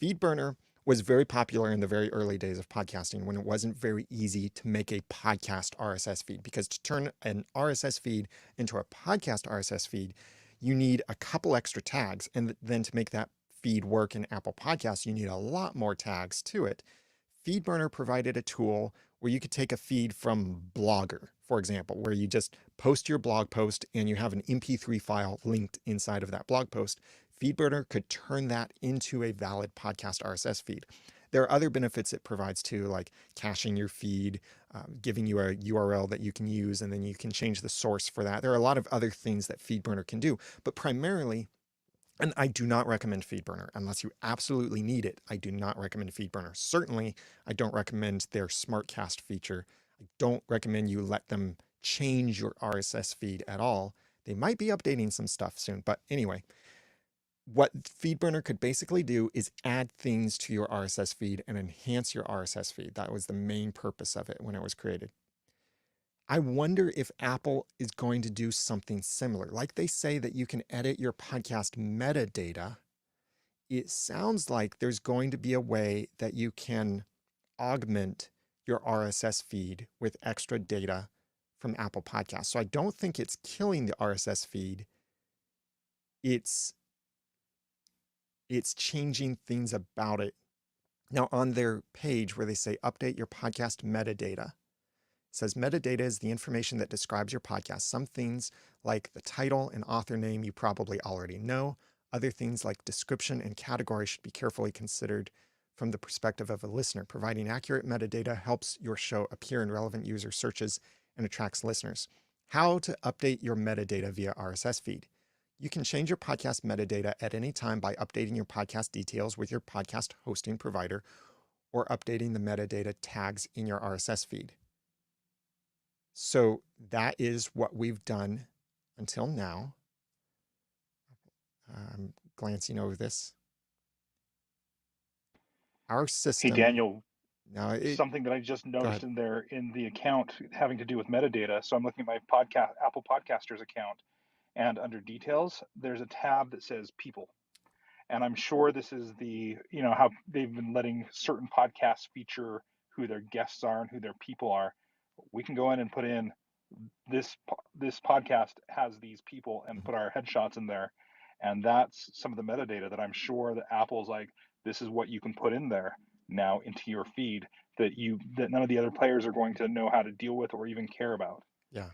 FeedBurner was very popular in the very early days of podcasting when it wasn't very easy to make a podcast RSS feed, because to turn an RSS feed into a podcast RSS feed, you need a couple extra tags. And then to make that feed work in Apple Podcasts, you need a lot more tags to it. FeedBurner provided a tool where you could take a feed from Blogger, for example, where you just post your blog post and you have an MP3 file linked inside of that blog post. FeedBurner could turn that into a valid podcast RSS feed. There are other benefits it provides too, like caching your feed, giving you a URL that you can use, and then you can change the source for that. There are a lot of other things that FeedBurner can do, but primarily, and I do not recommend FeedBurner unless you absolutely need it. I do not recommend FeedBurner. Certainly, I don't recommend their SmartCast feature. I don't recommend you let them change your RSS feed at all. They might be updating some stuff soon, but anyway, what FeedBurner could basically do is add things to your RSS feed and enhance your RSS feed. That was the main purpose of it when it was created. I wonder if Apple is going to do something similar. Like they say that you can edit your podcast metadata, it sounds like there's going to be a way that you can augment your RSS feed with extra data from Apple Podcasts. So I don't think it's killing the RSS feed. It's it's changing things about it. Now, on their page where they say update your podcast metadata, it says metadata is the information that describes your podcast. Some things like the title and author name you probably already know. Other things like description and category should be carefully considered from the perspective of a listener. Providing accurate metadata helps your show appear in relevant user searches and attracts listeners. How to update your metadata via RSS feed. You can change your podcast metadata at any time by updating your podcast details with your podcast hosting provider or updating the metadata tags in your RSS feed. So that is what we've done until now. I'm glancing over this. Our Hey, system, Daniel, now it, something that I just go noticed ahead. in there in the account having to do with metadata. So I'm looking at my podcast, Apple Podcasters account, and under details, there's a tab that says people. And I'm sure this is how they've been letting certain podcasts feature who their guests are and who their people are. We can go in and put in this podcast has these people and Mhm. put our headshots in there, and that's some of the metadata that I'm sure that Apple's like, this is what you can put in there now into your feed that none of the other players are going to know how to deal with or even care about. Yeah.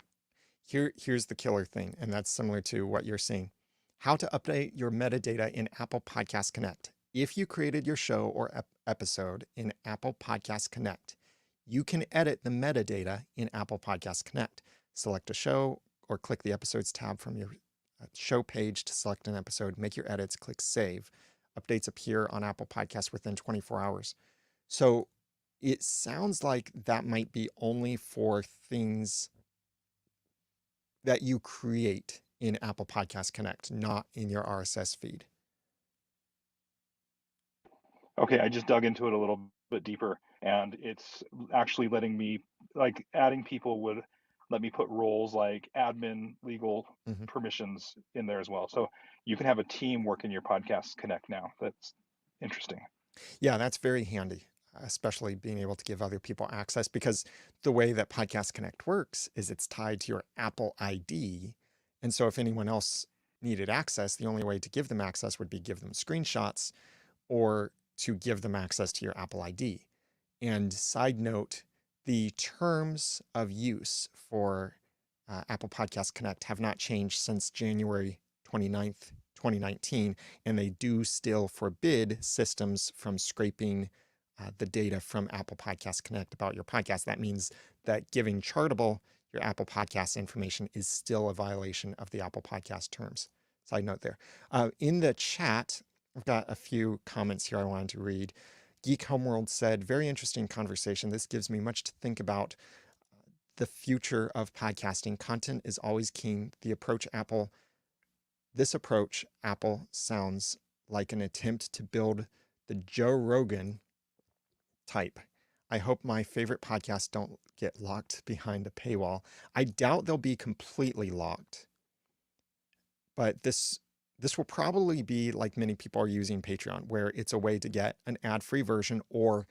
Here's the killer thing, and that's similar to what you're seeing. How to update your metadata in Apple Podcast Connect. If you created your show or episode in Apple Podcast Connect, you can edit the metadata in Apple Podcast Connect. Select a show or click the episodes tab from your show page to select an episode, make your edits, click save. Updates appear on Apple Podcasts within 24 hours. So it sounds like that might be only for things that you create in Apple Podcast Connect, not in your RSS feed. Okay, I just dug into it a little bit deeper, and it's actually letting me, like, adding people would let me put roles like admin, legal Mm-hmm. permissions in there as well. So you can have a team work in your Podcast Connect now. That's interesting. Yeah, that's very handy, especially being able to give other people access because the way that Podcast Connect works is it's tied to your Apple ID. And so if anyone else needed access, the only way to give them access would be give them screenshots or to give them access to your Apple ID. And side note, the terms of use for Apple Podcast Connect have not changed since January 29th, 2019, and they do still forbid systems from scraping the data from Apple Podcast Connect about your podcast. That means that giving Chartable your Apple Podcast information is still a violation of the Apple Podcast terms. Side note there. In the chat, I've got a few comments here I wanted to read. Geek Homeworld said, very interesting conversation. This gives me much to think about. The future of podcasting. Content is always king. This approach, Apple sounds like an attempt to build the Joe Rogan type. I hope my favorite podcasts don't get locked behind a paywall. I doubt they'll be completely locked, but this will probably be like many people are using Patreon, where it's a way to get an ad-free version or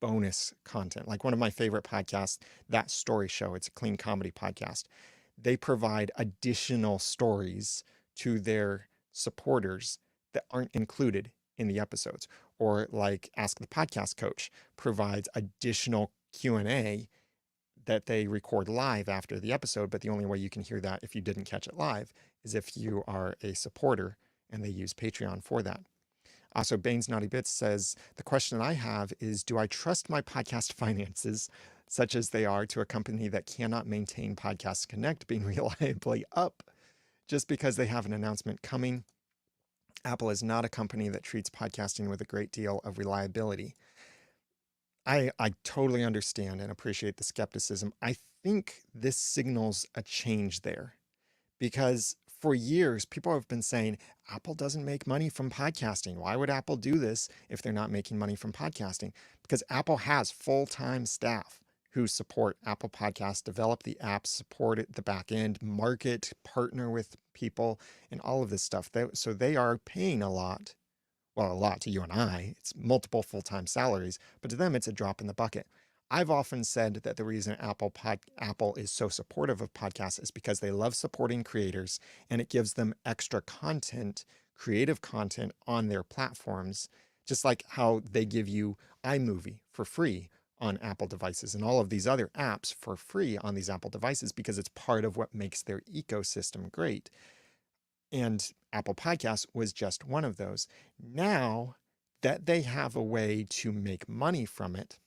bonus content. Like one of my favorite podcasts, That Story Show, it's a clean comedy podcast. They provide additional stories to their supporters that aren't included in the episodes. Or like Ask the Podcast Coach provides additional Q&A that they record live after the episode, but the only way you can hear that if you didn't catch it live is if you are a supporter and they use Patreon for that. Also, Bane's Naughty Bits says, the question I have is, do I trust my podcast finances, such as they are, to a company that cannot maintain Podcast Connect being reliably up just because they have an announcement coming? Apple is not a company that treats podcasting with a great deal of reliability. I totally understand and appreciate the skepticism. I think this signals a change there because for years, people have been saying Apple doesn't make money from podcasting. Why would Apple do this if they're not making money from podcasting? Because Apple has full-time staff who support Apple Podcasts, develop the apps, support it, the back end, market, partner with people, and all of this stuff. So they are paying a lot. Well, a lot to you and I. It's multiple full-time salaries, but to them, it's a drop in the bucket. I've often said that the reason Apple is so supportive of podcasts is because they love supporting creators and it gives them extra content creative content on their platforms, just like how they give you iMovie for free on Apple devices and all of these other apps for free on these Apple devices because it's part of what makes their ecosystem great. And Apple Podcasts was just one of those. Now that they have a way to make money from it,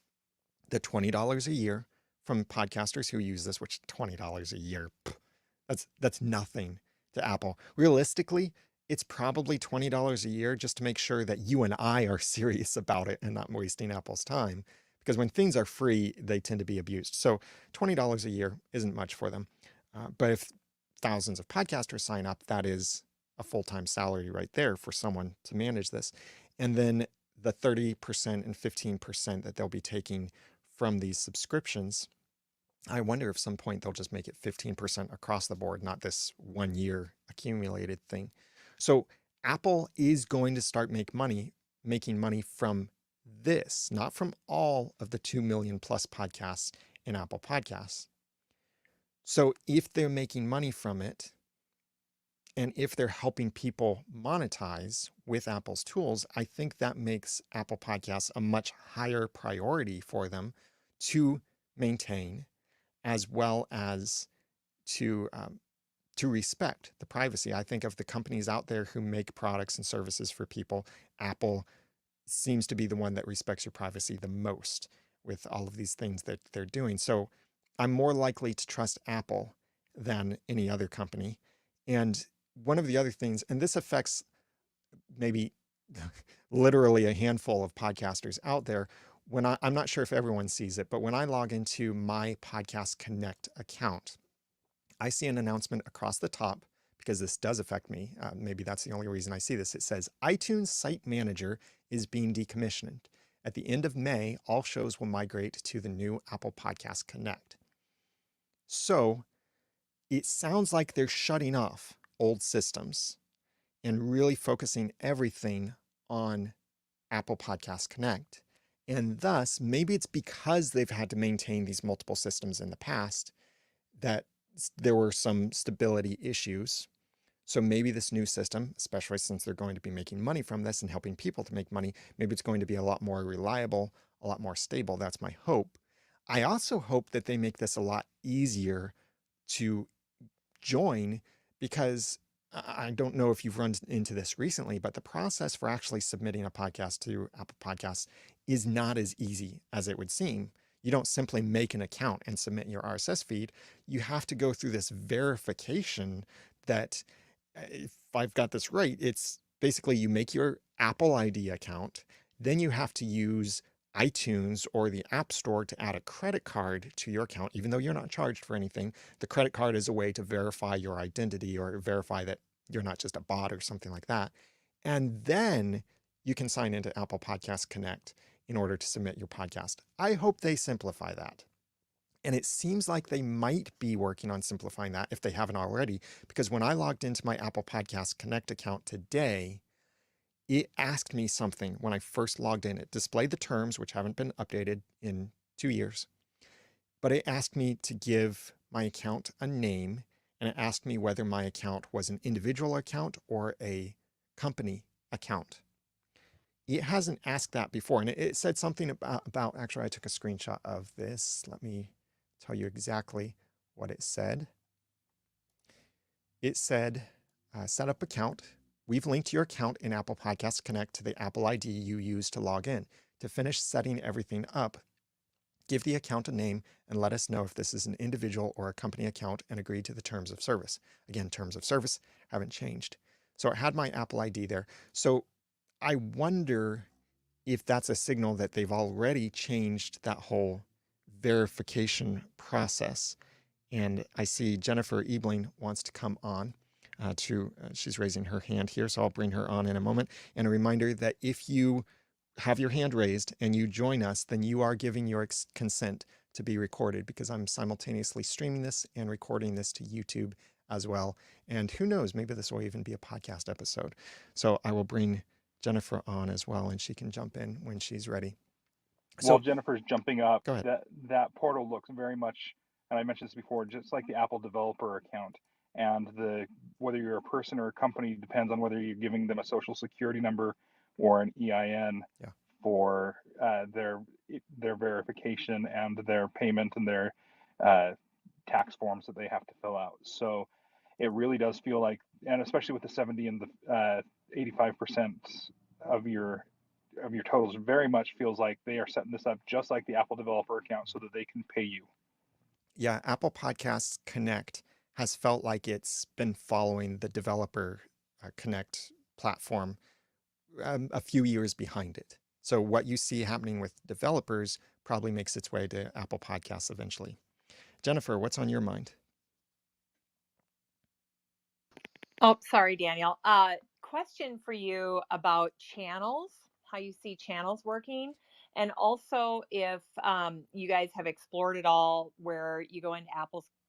the $20 a year from podcasters who use this, which $20 a year, that's nothing to Apple. Realistically, it's probably $20 a year just to make sure that you and I are serious about it and not wasting Apple's time. Because when things are free, they tend to be abused. So $20 a year isn't much for them. But if thousands of podcasters sign up, that is a full-time salary right there for someone to manage this. And then the 30% and 15% that they'll be taking from these subscriptions, I wonder if some point they'll just make it 15% across the board, not this 1 year accumulated thing. So Apple is going to start making money from this, not from all of the 2 million plus podcasts in Apple Podcasts. So if they're making money from it, and if they're helping people monetize with Apple's tools, I think that makes Apple Podcasts a much higher priority for them to maintain, as well as to to respect the privacy. I think of the companies out there who make products and services for people, Apple seems to be the one that respects your privacy the most with all of these things that they're doing. So I'm more likely to trust Apple than any other company. And one of the other things, and this affects maybe literally a handful of podcasters out there, I'm not sure if everyone sees it, but when I log into my Podcast Connect account, I see an announcement across the top because this does affect me. Maybe that's the only reason I see this. It says iTunes Site Manager is being decommissioned. At the end of May, all shows will migrate to the new Apple Podcast Connect. So it sounds like they're shutting off old systems and really focusing everything on Apple Podcast Connect. And thus, maybe it's because they've had to maintain these multiple systems in the past that there were some stability issues. So maybe this new system, especially since they're going to be making money from this and helping people to make money, maybe it's going to be a lot more reliable, a lot more stable. That's my hope. I also hope that they make this a lot easier to join because I don't know if you've run into this recently, but the process for actually submitting a podcast to Apple Podcasts is not as easy as it would seem. You don't simply make an account and submit your RSS feed. You have to go through this verification that, if I've got this right, it's basically you make your Apple ID account, then you have to use iTunes or the App Store to add a credit card to your account, even though you're not charged for anything. The credit card is a way to verify your identity or verify that you're not just a bot or something like that. And then you can sign into Apple Podcast Connect in order to submit your podcast. I hope they simplify that. And it seems like they might be working on simplifying that if they haven't already, because when I logged into my Apple Podcast Connect account today, it asked me something when I first logged in. It displayed the terms, which haven't been updated in 2 years, but it asked me to give my account a name, and it asked me whether my account was an individual account or a company account. It hasn't asked that before, and it said something about, actually, I took a screenshot of this. Let me tell you exactly what it said. It said, set up account. We've linked your account in Apple Podcasts Connect to the Apple ID you use to log in. To finish setting everything up, give the account a name and let us know if this is an individual or a company account and agree to the terms of service. Again, terms of service haven't changed. So it had my Apple ID there. So I wonder if that's a signal that they've already changed that whole verification process. And I see Jennifer Ebling wants to come on she's raising her hand here, so I'll bring her on in a moment. And a reminder that if you have your hand raised and you join us, then you are giving your consent to be recorded, because I'm simultaneously streaming this and recording this to YouTube as well. And who knows, maybe this will even be a podcast episode. So I will bring Jennifer on as well, and she can jump in when she's ready. While So Jennifer's jumping up, go ahead. that portal looks very much, and I mentioned this before, just like the Apple developer account. and whether you're a person or a company depends on whether you're giving them a social security number or an EIN Yeah. for their verification and their payment and their uh, tax forms that they have to fill out. So it really does feel like, and especially with the 70 and the 85% of your totals, very much feels like they are setting this up just like the Apple developer account so that they can pay you. Yeah, Apple Podcasts Connect has felt like it's been following the developer Connect platform a few years behind it. So what you see happening with developers probably makes its way to Apple Podcasts eventually. Jennifer, what's on your mind? Oh, sorry, Daniel. Question for you about channels, how you see channels working, and also if you guys have explored it all where you go into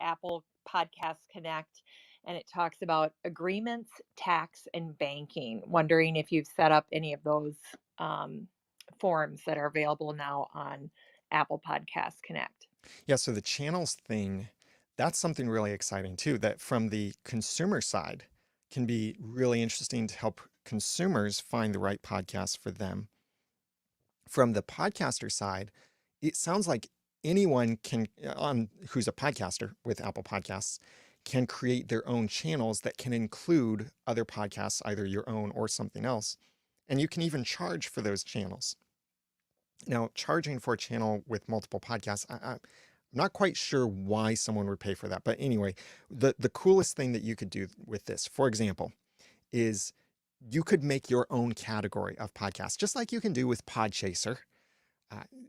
Apple Podcast Connect and it talks about agreements, tax, and banking. Wondering if you've set up any of those um, forms that are available now on Apple Podcast Connect. Yeah, so the channels thing, that's something really exciting too, that from the consumer side can be really interesting to help consumers find the right podcast for them. From the podcaster side, it sounds like anyone can on who's a podcaster with Apple Podcasts can create their own channels that can include other podcasts, either your own or something else. And you can even charge for those channels. Now, charging for a channel with multiple podcasts, I'm not quite sure why someone would pay for that. But anyway, the coolest thing that you could do with this, for example, is you could make your own category of podcasts, just like you can do with Podchaser.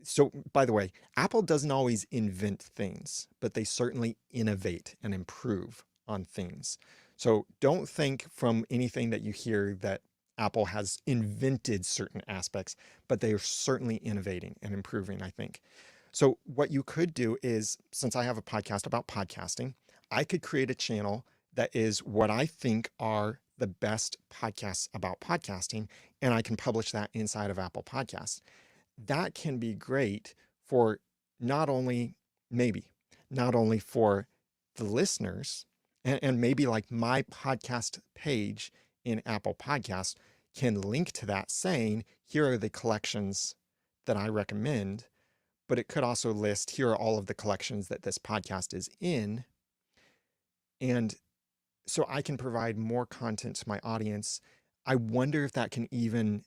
So, by the way, Apple doesn't always invent things, but they certainly innovate and improve on things. So, don't think from anything that you hear that Apple has invented certain aspects, but they are certainly innovating and improving, I think. So, what you could do is, since I have a podcast about podcasting, I could create a channel that is what I think are the best podcasts about podcasting, and I can publish that inside of Apple Podcasts. That can be great for not only, maybe, not only for the listeners, and maybe like my podcast page in Apple Podcasts can link to that saying, here are the collections that I recommend, but it could also list, here are all of the collections that this podcast is in. And so I can provide more content to my audience. I wonder if that can even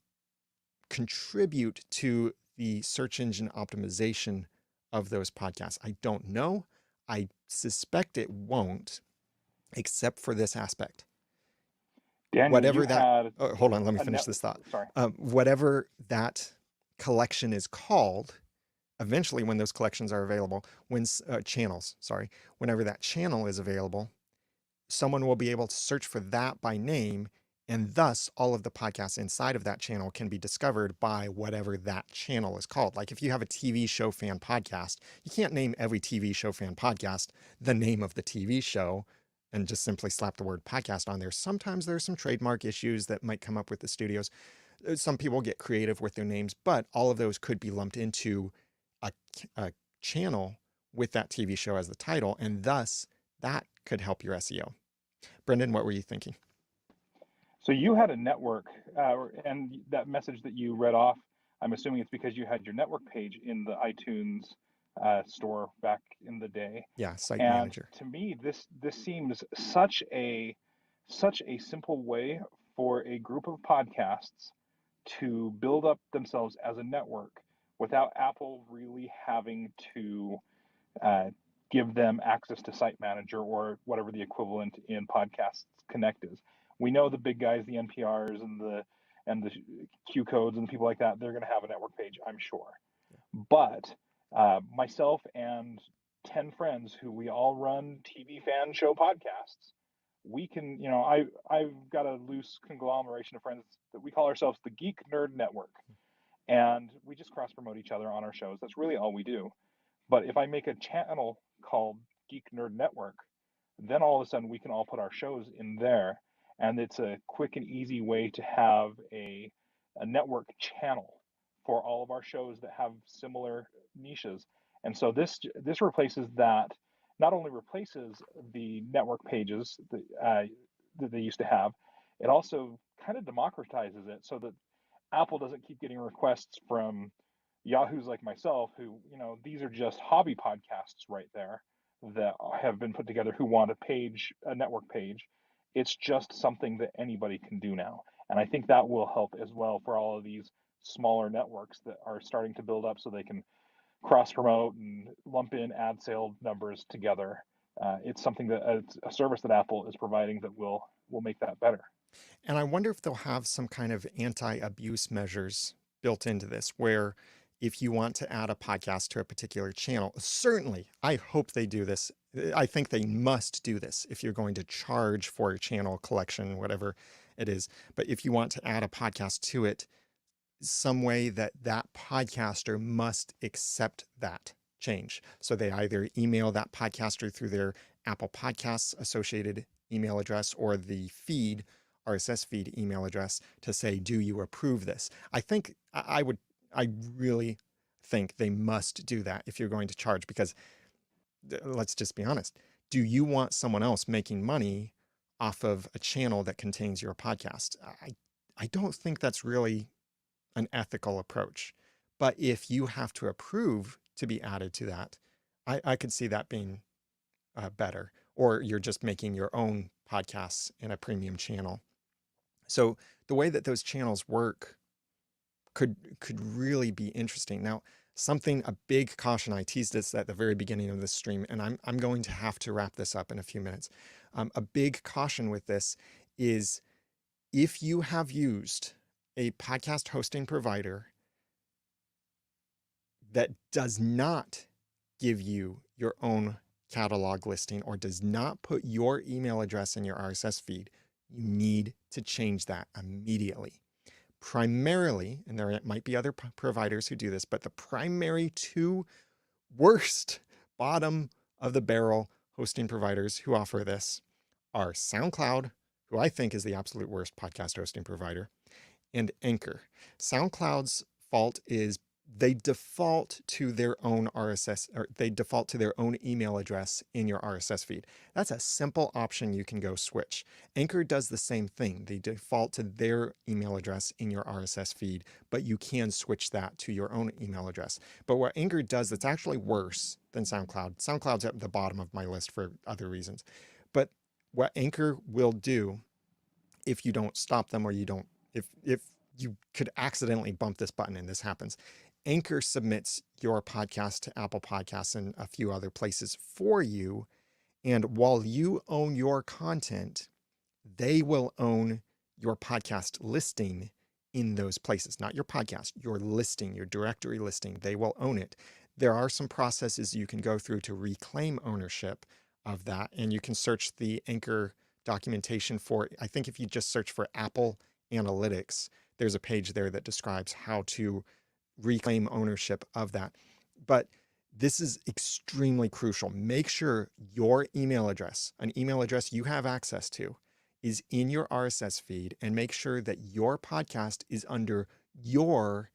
contribute to the search engine optimization of those podcasts. I don't know. I suspect it won't, except for this aspect. Daniel, you Whatever that, had oh, hold on, let me a finish net. this thought. Sorry. Whatever that collection is called, eventually when those collections are available, when channels, sorry, whenever that channel is available, someone will be able to search for that by name, and thus all of the podcasts inside of that channel can be discovered by whatever that channel is called. Like if you have a TV show fan podcast, you can't name every TV show fan podcast the name of the TV show and just simply slap the word podcast on there. Sometimes there's some trademark issues that might come up with the studios. Some people get creative with their names, but all of those could be lumped into a, a channel with that TV show as the title, and thus that could help your SEO. Brendan, what were you thinking? So you had a network, and that message that you read off, I'm assuming it's because you had your network page in the iTunes store back in the day. Yeah, site And manager. to me, this seems such a simple way for a group of podcasts to build up themselves as a network without Apple really having to uh, give them access to Site Manager or whatever the equivalent in Podcasts Connect is. We know the big guys, the NPRs and the Q codes and people like that, they're going to have a network page, I'm sure. But myself and 10 friends who we all run TV fan show podcasts, we can, I've got a loose conglomeration of friends that we call ourselves the Geek Nerd Network. And we just cross promote each other on our shows. That's really all we do. But if I make a channel called Geek Nerd Network, then all of a sudden we can all put our shows in there. And it's a quick and easy way to have a network channel for all of our shows that have similar niches. And so this replaces that not only replaces the network pages that they used to have, it also kind of democratizes it so that Apple doesn't keep getting requests from yahoos like myself who, these are just hobby podcasts right there that have been put together who want a network page. It's just something that anybody can do now. And I think that will help as well for all of these smaller networks that are starting to build up so they can cross promote and lump in ad sale numbers together. It's something that it's a service that Apple is providing that will make that better. And I wonder if they'll have some kind of anti-abuse measures built into this, where if you want to add a podcast to a particular channel, certainly, I hope they do this. I think they must do this if you're going to charge for a channel collection, whatever it is. But if you want to add a podcast to it, some way that that podcaster must accept that change. So they either email that podcaster through their Apple Podcasts associated email address or the feed, RSS feed email address to say, do you approve this? I really think they must do that if you're going to charge, because let's just be honest. Do you want someone else making money off of a channel that contains your podcast? I don't think that's really an ethical approach. But if you have to approve to be added to that, I could see that being better. Or you're just making your own podcasts in a premium channel. So the way that those channels work could really be interesting. Now, a big caution, I teased this at the very beginning of this stream, and I'm going to have to wrap this up in a few minutes. A big caution with this is if you have used a podcast hosting provider that does not give you your own catalog listing or does not put your email address in your RSS feed, you need to change that immediately. Primarily, and there might be other providers who do this, but the primary two worst bottom of the barrel hosting providers who offer this are SoundCloud, who I think is the absolute worst podcast hosting provider, and Anchor. SoundCloud's fault is they default to their own RSS, or they default to their own email address in your RSS feed. That's a simple option you can go switch. Anchor does the same thing. They default to their email address in your RSS feed, but you can switch that to your own email address. But what Anchor does that's actually worse than SoundCloud's at the bottom of my list for other reasons. But what Anchor will do, if you don't stop them, or you don't, if you could accidentally bump this button and this happens, Anchor submits your podcast to Apple Podcasts and a few other places for you. And while you own your content, they will own your podcast listing in those places, not your podcast, your listing, your directory listing. They will own it. There are some processes you can go through to reclaim ownership of that. And you can search the Anchor documentation for, I think if you just search for Apple Analytics, there's a page there that describes how to reclaim ownership of that. But this is extremely crucial. Make sure your email address, an email address you have access to, is in your RSS feed, and make sure that your podcast is under your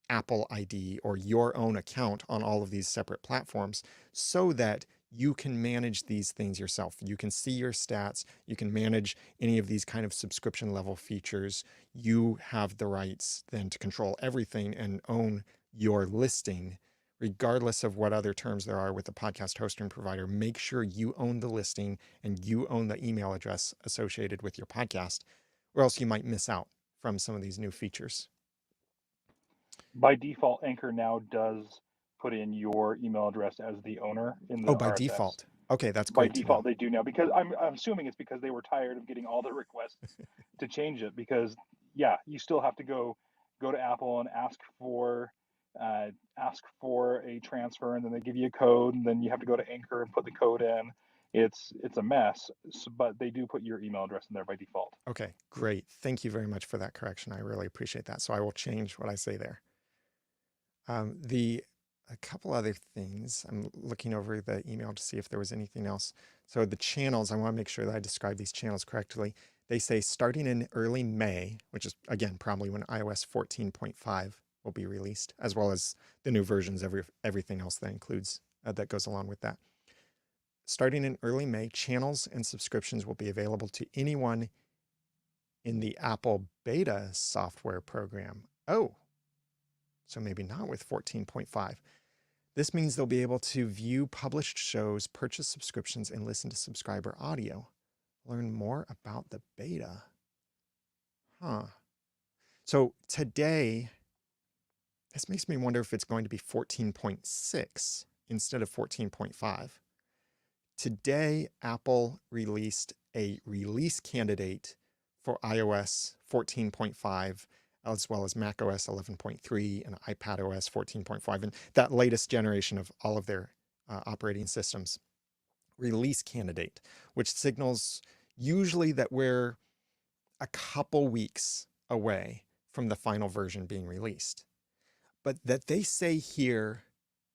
Apple ID or your own account on all of these separate platforms, so that you can manage these things yourself. You can see your stats. You can manage any of these kind of subscription level features. You have the rights then to control everything and own your listing, regardless of what other terms there are with the podcast hosting provider. Make sure you own the listing and you own the email address associated with your podcast, or else you might miss out from some of these new features. By default, Anchor now does put in your email address as the owner in the Oh, by RSS. default. Okay, that's By great to know. default, they do now, because I'm assuming it's because they were tired of getting all the requests to change it. Because yeah, you still have to go to Apple and ask for a transfer, and then they give you a code, and then you have to go to Anchor and put the code in. It's a mess, but they do put your email address in there by default. Okay, great. Thank you very much for that correction. I really appreciate that. So I will change what I say there. A couple other things. I'm looking over the email to see if there was anything else. So the channels, I want to make sure that I describe these channels correctly. They say starting in early May, which is again probably when iOS 14.5 will be released, as well as the new versions, everything else that includes that goes along with that. starting in early May, channels and subscriptions will be available to anyone in the Apple beta software program. Oh, so maybe not with 14.5. This means they'll be able to view published shows, purchase subscriptions, and listen to subscriber audio. Learn more about the beta. Huh. So today, this makes me wonder if it's going to be 14.6 instead of 14.5. Today, Apple released a release candidate for iOS 14.5, as well as macOS 11.3 and iPadOS 14.5, and that latest generation of all of their operating systems. Release candidate, which signals usually that we're a couple weeks away from the final version being released. But that they say here,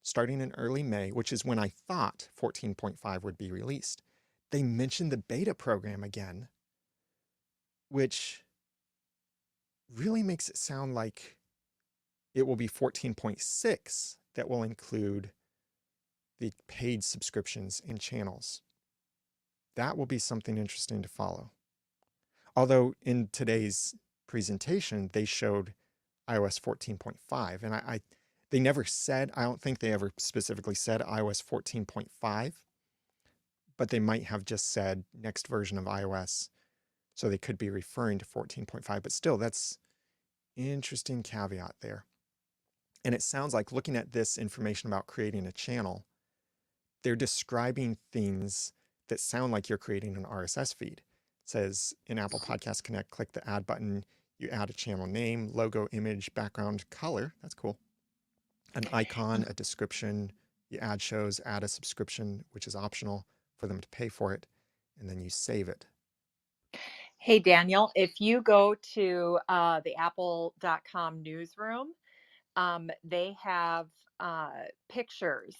starting in early May, which is when I thought 14.5 would be released, they mentioned the beta program again, which really makes it sound like it will be 14.6 that will include the paid subscriptions and channels. That will be something interesting to follow. Although in today's presentation, they showed iOS 14.5, and they never said, I don't think they ever specifically said iOS 14.5, but they might have just said next version of iOS. So they could be referring to 14.5, but still, that's interesting caveat there. And it sounds like, looking at this information about creating a channel, they're describing things that sound like you're creating an RSS feed. It says in Apple Podcast Connect, click the add button, you add a channel name, logo, image, background, color. That's cool. An icon, a description, you add shows, add a subscription, which is optional for them to pay for it, and then you save it. Hey, Daniel, if you go to the apple.com newsroom, they have pictures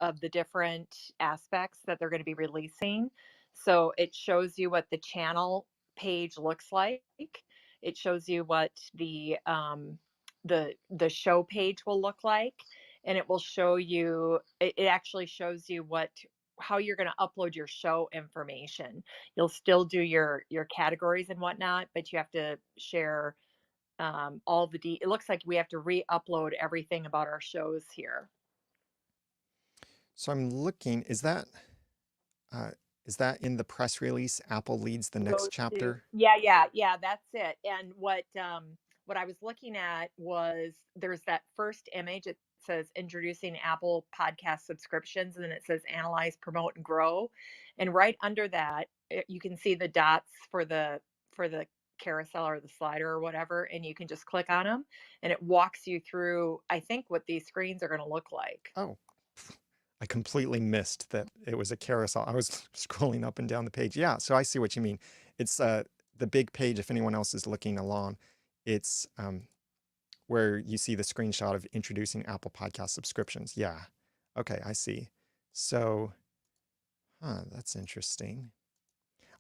of the different aspects that they're going to be releasing. So it shows you what the channel page looks like. It shows you what the show page will look like, and it will show you. It actually shows you what how you're going to upload your show information. You'll still do your categories and whatnot, but you have to share all the it looks like we have to re-upload everything about our shows here. So I'm looking, uh, is that in the press release? Apple leads the next Go to chapter? yeah, that's it. And what I was looking at was there's that first image. It says introducing Apple podcast subscriptions, and then it says analyze, promote, and grow. And right under that, you can see the dots for the carousel or the slider or whatever, and you can just click on them, and it walks you through, I think, what these screens are going to look like. Oh, I completely missed that it was a carousel. I was scrolling up and down the page. Yeah, so I see what you mean. It's the big page, if anyone else is looking along, it's where you see the screenshot of introducing Apple Podcast subscriptions. Yeah. Okay, I see. So, that's interesting.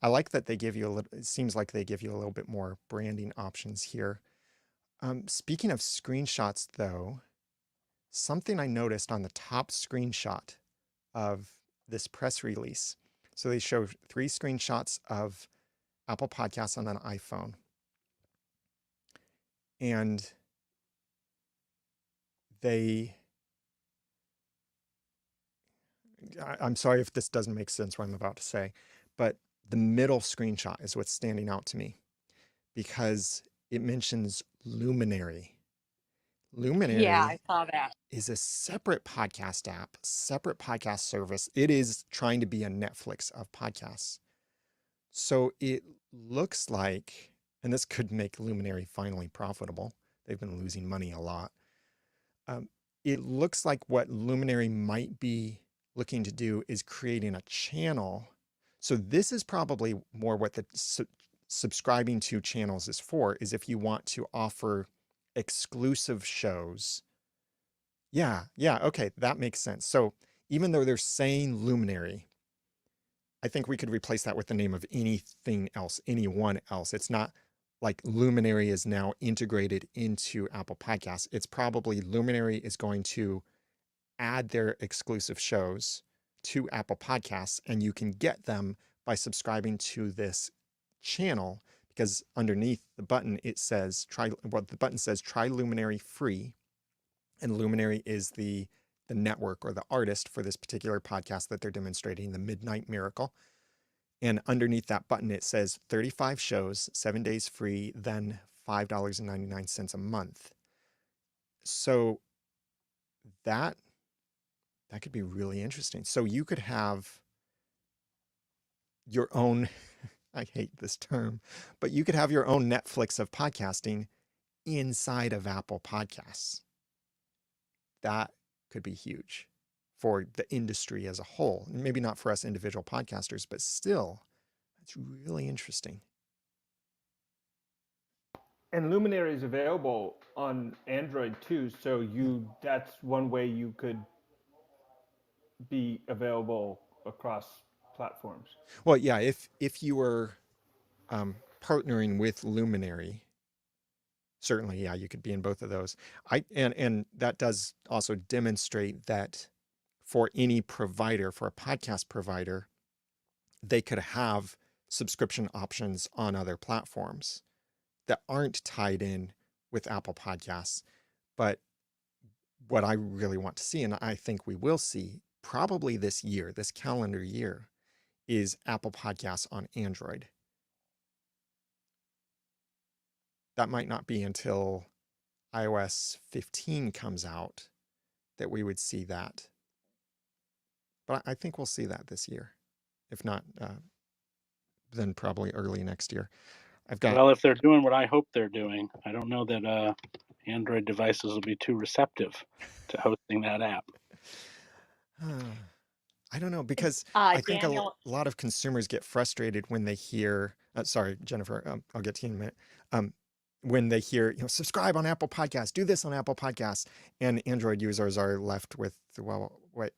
I like that they give you a little, it seems like they give you a little bit more branding options here. Speaking of screenshots, though, something I noticed on the top screenshot of this press release. So they show 3 screenshots of Apple Podcasts on an iPhone. And I'm sorry if this doesn't make sense what I'm about to say, but the middle screenshot is what's standing out to me because it mentions Luminary. Yeah, I Luminary saw that. is a separate podcast app, separate podcast service. It is trying to be a Netflix of podcasts. So it looks like, and this could make Luminary finally profitable. They've been losing money a lot. It looks like what Luminary might be looking to do is creating a channel. So this is probably more what the subscribing to channels is for, is if you want to offer exclusive shows. Yeah, okay, that makes sense. So even though they're saying Luminary, I think we could replace that with the name of anything else, anyone else. It's not like Luminary is now integrated into Apple Podcasts. It's probably Luminary is going to add their exclusive shows to Apple Podcasts, and you can get them by subscribing to this channel, because underneath the button it says the button says try Luminary free, and Luminary is the network or the artist for this particular podcast that they're demonstrating, the Midnight Miracle. And underneath that button it says 35 shows, 7 days free, then $5.99 a month. So that could be really interesting. So you could have your own, I hate this term, but you could have your own Netflix of podcasting inside of Apple Podcasts. That could be huge for the industry as a whole. Maybe not for us individual podcasters, but still, that's really interesting. And Luminary is available on Android too, so that's one way you could be available across platforms. Well, yeah, if you were partnering with Luminary, certainly, yeah, you could be in both of those. And that does also demonstrate that for any provider, for a podcast provider, they could have subscription options on other platforms that aren't tied in with Apple Podcasts. But what I really want to see, and I think we will see probably this year, this calendar year, is Apple Podcasts on Android. That might not be until iOS 15 comes out that we would see that. But I think we'll see that this year. If not, then probably early next year. Well, if they're doing what I hope they're doing, I don't know that Android devices will be too receptive to hosting that app. I don't know, because I think a Daniel, lot of consumers get frustrated when they hear, sorry, Jennifer, I'll get to you in a minute. When they hear, subscribe on Apple Podcasts, do this on Apple Podcasts, and Android users are left with, well, wait,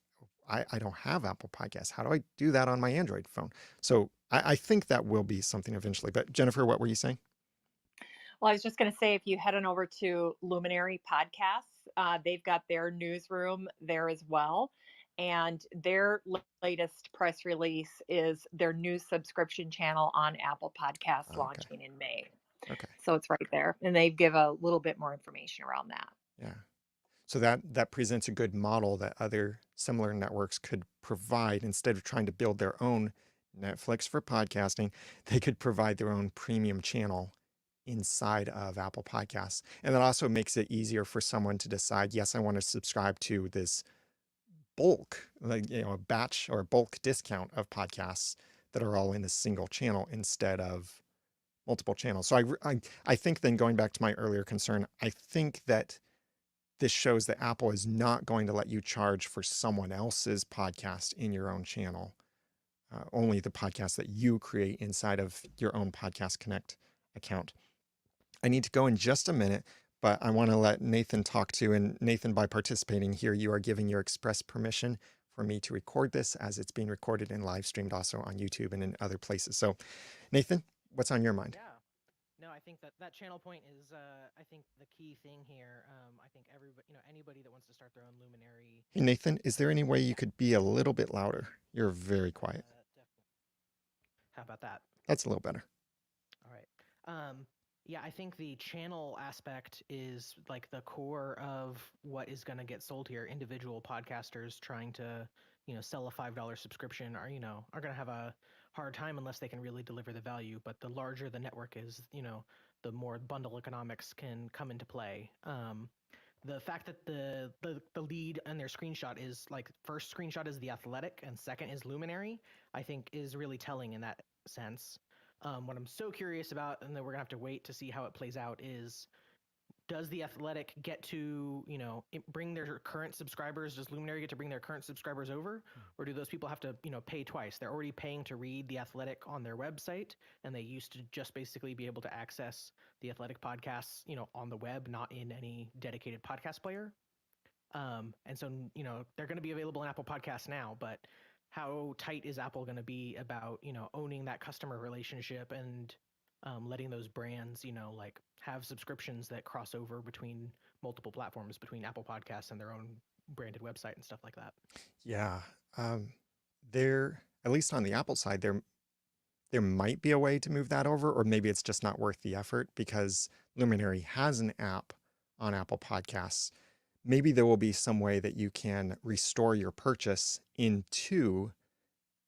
I don't have Apple Podcasts. How do I do that on my Android phone? So I think that will be something eventually. But Jennifer, what were you saying? well, I was just going to say, if you head on over to Luminary Podcasts, they've got their newsroom there as well. And their latest press release is their new subscription channel on Apple Podcasts Okay. launching in May. Okay. So it's right there. And they give a little bit more information around that. Yeah. So that presents a good model that other similar networks could provide. Instead of trying to build their own Netflix for podcasting, they could provide their own premium channel inside of Apple Podcasts. And that also makes it easier for someone to decide, yes, I want to subscribe to this bulk, like, a batch or bulk discount of podcasts that are all in a single channel instead of multiple channels. So I think, then going back to my earlier concern, I think that this shows that Apple is not going to let you charge for someone else's podcast in your own channel. Only the podcast that you create inside of your own Podcast Connect account. I need to go in just a minute, but I want to let Nathan talk to. And Nathan, by participating here, you are giving your express permission for me to record this, as it's being recorded and live streamed also on YouTube and in other places. So, Nathan, what's on your mind? Yeah. No, I think that channel point is, I think, the key thing here. I think everybody, anybody that wants to start their own Luminary. Hey, Nathan, is there any way you could be a little bit louder? You're very quiet. Definitely. How about that? That's a little better. All right. Yeah, I think the channel aspect is like the core of what is going to get sold here. Individual podcasters trying to, sell a $5 subscription are going to have a hard time unless they can really deliver the value. But the larger the network is, the more bundle economics can come into play. The fact that the lead and their screenshot is like, first screenshot is The Athletic and second is Luminary, I think is really telling in that sense. What I'm so curious about, and then we're gonna have to wait to see how it plays out, is does The Athletic get to, bring their current subscribers? Does Luminary get to bring their current subscribers over, or do those people have to, pay twice? They're already paying to read The Athletic on their website, and they used to just basically be able to access The Athletic podcasts, on the web, not in any dedicated podcast player. And so, they're going to be available in Apple Podcasts now, but how tight is Apple going to be about, owning that customer relationship and letting those brands, like have subscriptions that cross over between multiple platforms, between Apple Podcasts and their own branded website and stuff like that? Yeah. there, at least on the Apple side, there might be a way to move that over, or maybe it's just not worth the effort because Luminary has an app on Apple Podcasts. Maybe there will be some way that you can restore your purchase into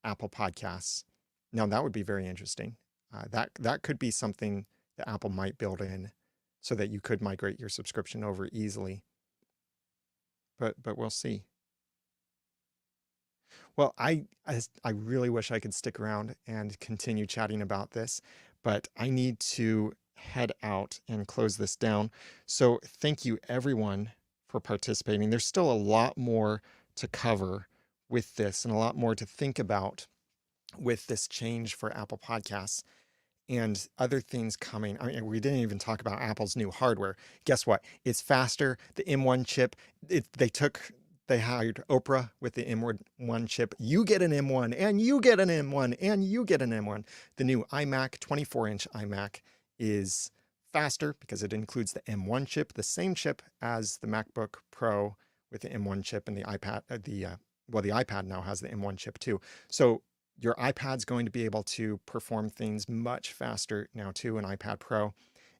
Apple Podcasts. Now that would be very interesting. That could be something that Apple might build in, so that you could migrate your subscription over easily. But we'll see. Well, I really wish I could stick around and continue chatting about this, but I need to head out and close this down. So thank you everyone for participating. There's still a lot more to cover with this and a lot more to think about with this change for Apple Podcasts and other things coming. I mean, we didn't even talk about Apple's new hardware. Guess what? It's faster. The M1 chip, they hired Oprah with the M1 chip. You get an M1 and you get an M1 and you get an M1. The new iMac, 24-inch iMac, is faster because it includes the M1 chip, the same chip as the MacBook Pro with the M1 chip, and the iPad, the iPad now has the M1 chip too. So your iPad's going to be able to perform things much faster now too, an iPad Pro.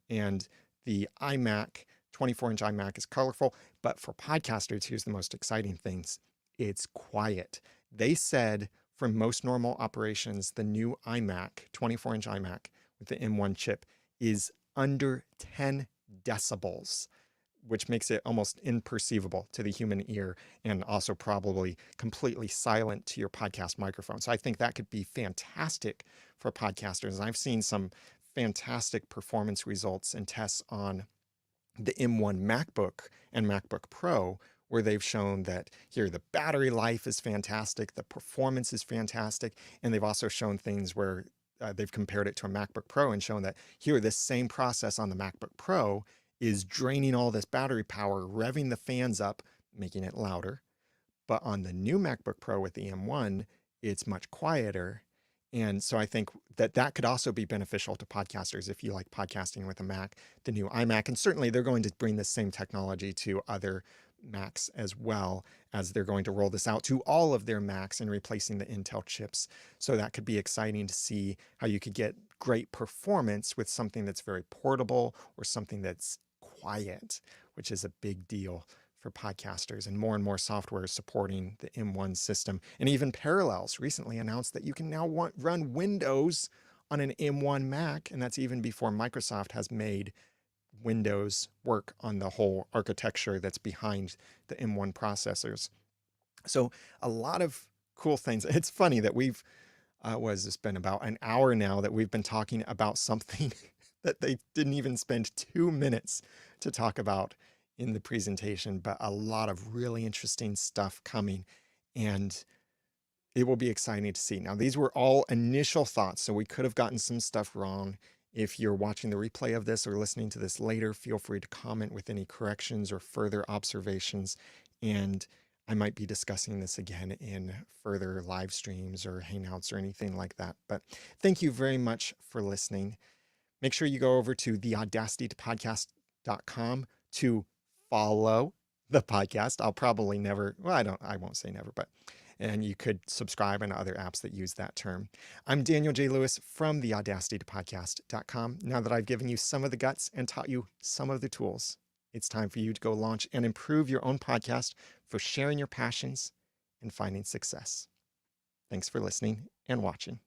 And the iMac, 24-inch iMac, is colorful. But for podcasters, here's the most exciting things. It's quiet. They said for most normal operations, the new iMac, 24-inch iMac with the M1 chip, is under 10 decibels, which makes it almost imperceivable to the human ear and also probably completely silent to your podcast microphone. So I think that could be fantastic for podcasters. I've seen some fantastic performance results and tests on the M1 MacBook and MacBook Pro, where they've shown that here the battery life is fantastic, the performance is fantastic, and they've also shown things where they've compared it to a MacBook Pro and shown that here this same process on the MacBook Pro is draining all this battery power, revving the fans up, making it louder. But on the new MacBook Pro with the M1, it's much quieter. And so I think that that could also be beneficial to podcasters if you like podcasting with a Mac, the new iMac. And certainly they're going to bring the same technology to other Macs as well, as they're going to roll this out to all of their Macs and replacing the Intel chips. So that could be exciting to see how you could get great performance with something that's very portable or something that's quiet, which is a big deal for podcasters. And more software is supporting the M1 system. And even Parallels recently announced that you can now run Windows on an M1 Mac, and that's even before Microsoft has made Windows work on the whole architecture that's behind the M1 processors. So a lot of cool things. It's funny that we've it's been about an hour now that we've been talking about something that they didn't even spend 2 minutes to talk about in the presentation, but a lot of really interesting stuff coming, and it will be exciting to see. Now, these were all initial thoughts, so we could have gotten some stuff wrong. If you're watching the replay of this or listening to this later, feel free to comment with any corrections or further observations, and I might be discussing this again in further live streams or Hangouts or anything like that. But thank you very much for listening. Make sure you go over to theaudacitytopodcast.com to follow the podcast. I'll probably never, well, I won't say never, but, and you could subscribe in other apps that use that term. I'm Daniel J. Lewis from theaudacitytopodcast.com. Now that I've given you some of the guts and taught you some of the tools, it's time for you to go launch and improve your own podcast for sharing your passions and finding success. Thanks for listening and watching.